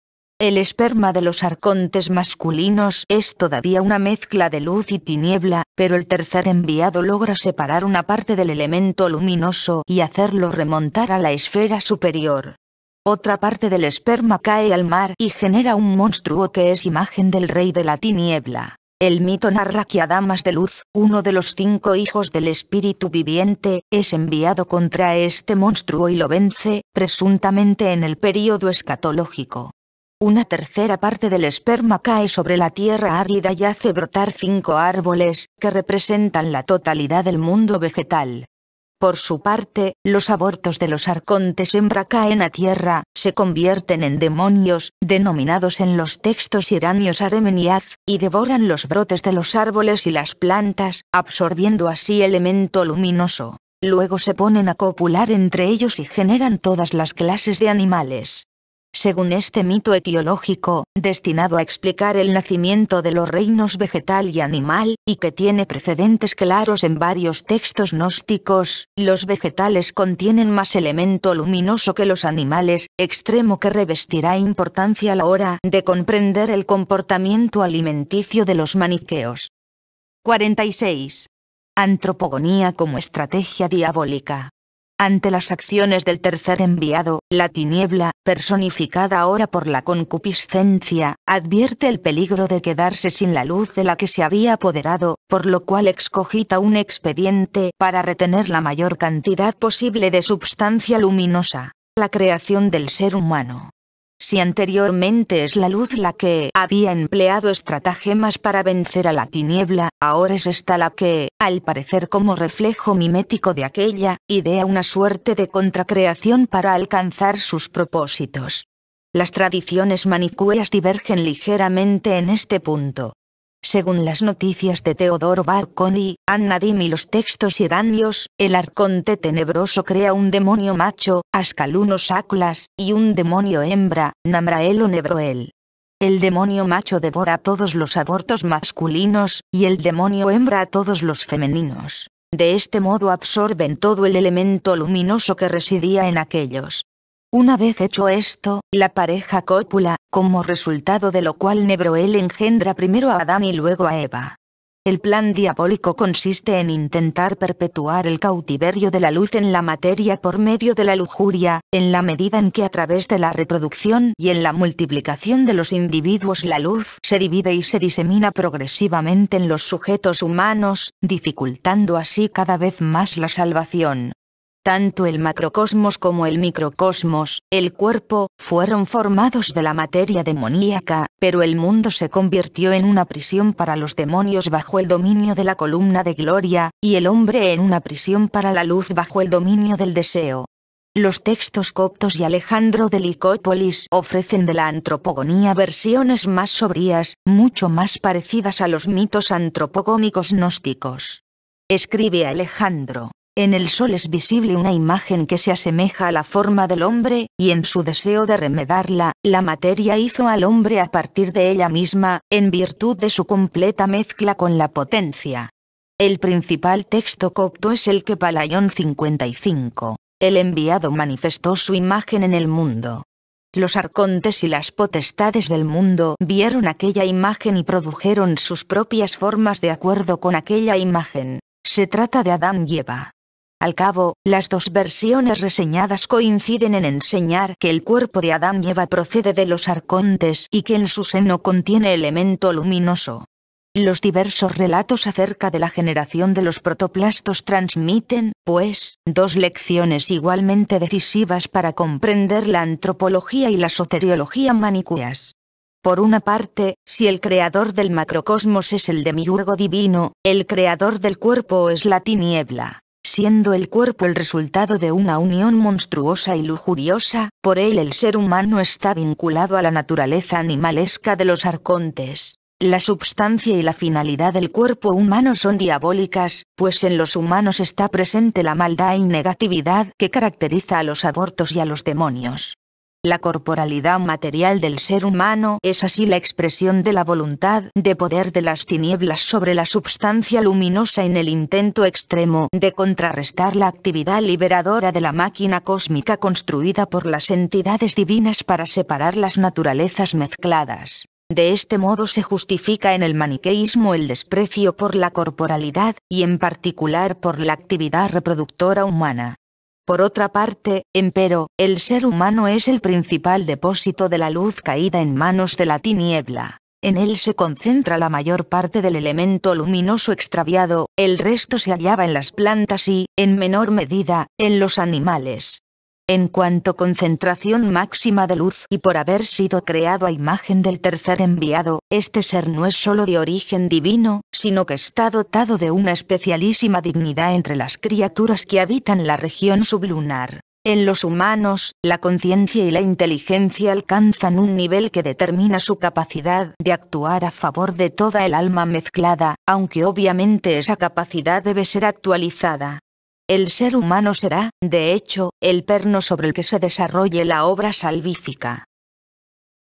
El esperma de los arcontes masculinos es todavía una mezcla de luz y tiniebla, pero el tercer enviado logra separar una parte del elemento luminoso y hacerlo remontar a la esfera superior. Otra parte del esperma cae al mar y genera un monstruo que es imagen del rey de la tiniebla. El mito narra que Adamas de Luz, uno de los 5 hijos del espíritu viviente, es enviado contra este monstruo y lo vence, presuntamente en el período escatológico. Una tercera parte del esperma cae sobre la tierra árida y hace brotar 5 árboles, que representan la totalidad del mundo vegetal. Por su parte, los abortos de los arcontes hembra caen a tierra, se convierten en demonios, denominados en los textos iranios Aremeniaz, y devoran los brotes de los árboles y las plantas, absorbiendo así elemento luminoso. Luego se ponen a copular entre ellos y generan todas las clases de animales. Según este mito etiológico, destinado a explicar el nacimiento de los reinos vegetal y animal, y que tiene precedentes claros en varios textos gnósticos, los vegetales contienen más elemento luminoso que los animales, extremo que revestirá importancia a la hora de comprender el comportamiento alimenticio de los maniqueos. 46. Antropogonía como estrategia diabólica. Ante las acciones del tercer enviado, la tiniebla, personificada ahora por la concupiscencia, advierte el peligro de quedarse sin la luz de la que se había apoderado, por lo cual excogita un expediente para retener la mayor cantidad posible de substancia luminosa, la creación del ser humano. Si anteriormente es la luz la que había empleado estratagemas para vencer a la tiniebla, ahora es esta la que, al parecer como reflejo mimético de aquella, idea una suerte de contracreación para alcanzar sus propósitos. Las tradiciones manicueas divergen ligeramente en este punto. Según las noticias de Teodoro Barconi, An-Nadim y los textos iranios, el arconte tenebroso crea un demonio macho, Ascalunos Aclas, y un demonio hembra, Namrael o Nebroel. El demonio macho devora a todos los abortos masculinos, y el demonio hembra a todos los femeninos. De este modo absorben todo el elemento luminoso que residía en aquellos. Una vez hecho esto, la pareja cópula, como resultado de lo cual Nebroel engendra primero a Adán y luego a Eva. El plan diabólico consiste en intentar perpetuar el cautiverio de la luz en la materia por medio de la lujuria, en la medida en que a través de la reproducción y en la multiplicación de los individuos la luz se divide y se disemina progresivamente en los sujetos humanos, dificultando así cada vez más la salvación. Tanto el macrocosmos como el microcosmos, el cuerpo, fueron formados de la materia demoníaca, pero el mundo se convirtió en una prisión para los demonios bajo el dominio de la columna de gloria, y el hombre en una prisión para la luz bajo el dominio del deseo. Los textos coptos y Alejandro de Licópolis ofrecen de la antropogonía versiones más sobrias, mucho más parecidas a los mitos antropogómicos gnósticos. Escribe Alejandro. En el sol es visible una imagen que se asemeja a la forma del hombre, y en su deseo de remedarla, la materia hizo al hombre a partir de ella misma, en virtud de su completa mezcla con la potencia. El principal texto copto es el Kepalaion 55. El enviado manifestó su imagen en el mundo. Los arcontes y las potestades del mundo vieron aquella imagen y produjeron sus propias formas de acuerdo con aquella imagen. Se trata de Adán y Eva. Al cabo, las dos versiones reseñadas coinciden en enseñar que el cuerpo de Adán y Eva procede de los arcontes y que en su seno contiene elemento luminoso. Los diversos relatos acerca de la generación de los protoplastos transmiten, pues, dos lecciones igualmente decisivas para comprender la antropología y la soteriología manicueas. Por una parte, si el creador del macrocosmos es el demiurgo divino, el creador del cuerpo es la tiniebla. Siendo el cuerpo el resultado de una unión monstruosa y lujuriosa, por él el ser humano está vinculado a la naturaleza animalesca de los arcontes. La substancia y la finalidad del cuerpo humano son diabólicas, pues en los humanos está presente la maldad y negatividad que caracteriza a los abortos y a los demonios. La corporalidad material del ser humano es así la expresión de la voluntad de poder de las tinieblas sobre la substancia luminosa en el intento extremo de contrarrestar la actividad liberadora de la máquina cósmica construida por las entidades divinas para separar las naturalezas mezcladas. De este modo se justifica en el maniqueísmo el desprecio por la corporalidad, y en particular por la actividad reproductora humana. Por otra parte, empero, el ser humano es el principal depósito de la luz caída en manos de la tiniebla. En él se concentra la mayor parte del elemento luminoso extraviado, el resto se hallaba en las plantas y, en menor medida, en los animales. En cuanto concentración máxima de luz y por haber sido creado a imagen del tercer enviado, este ser no es solo de origen divino, sino que está dotado de una especialísima dignidad entre las criaturas que habitan la región sublunar. En los humanos, la conciencia y la inteligencia alcanzan un nivel que determina su capacidad de actuar a favor de toda el alma mezclada, aunque obviamente esa capacidad debe ser actualizada. El ser humano será, de hecho, el perno sobre el que se desarrolle la obra salvífica.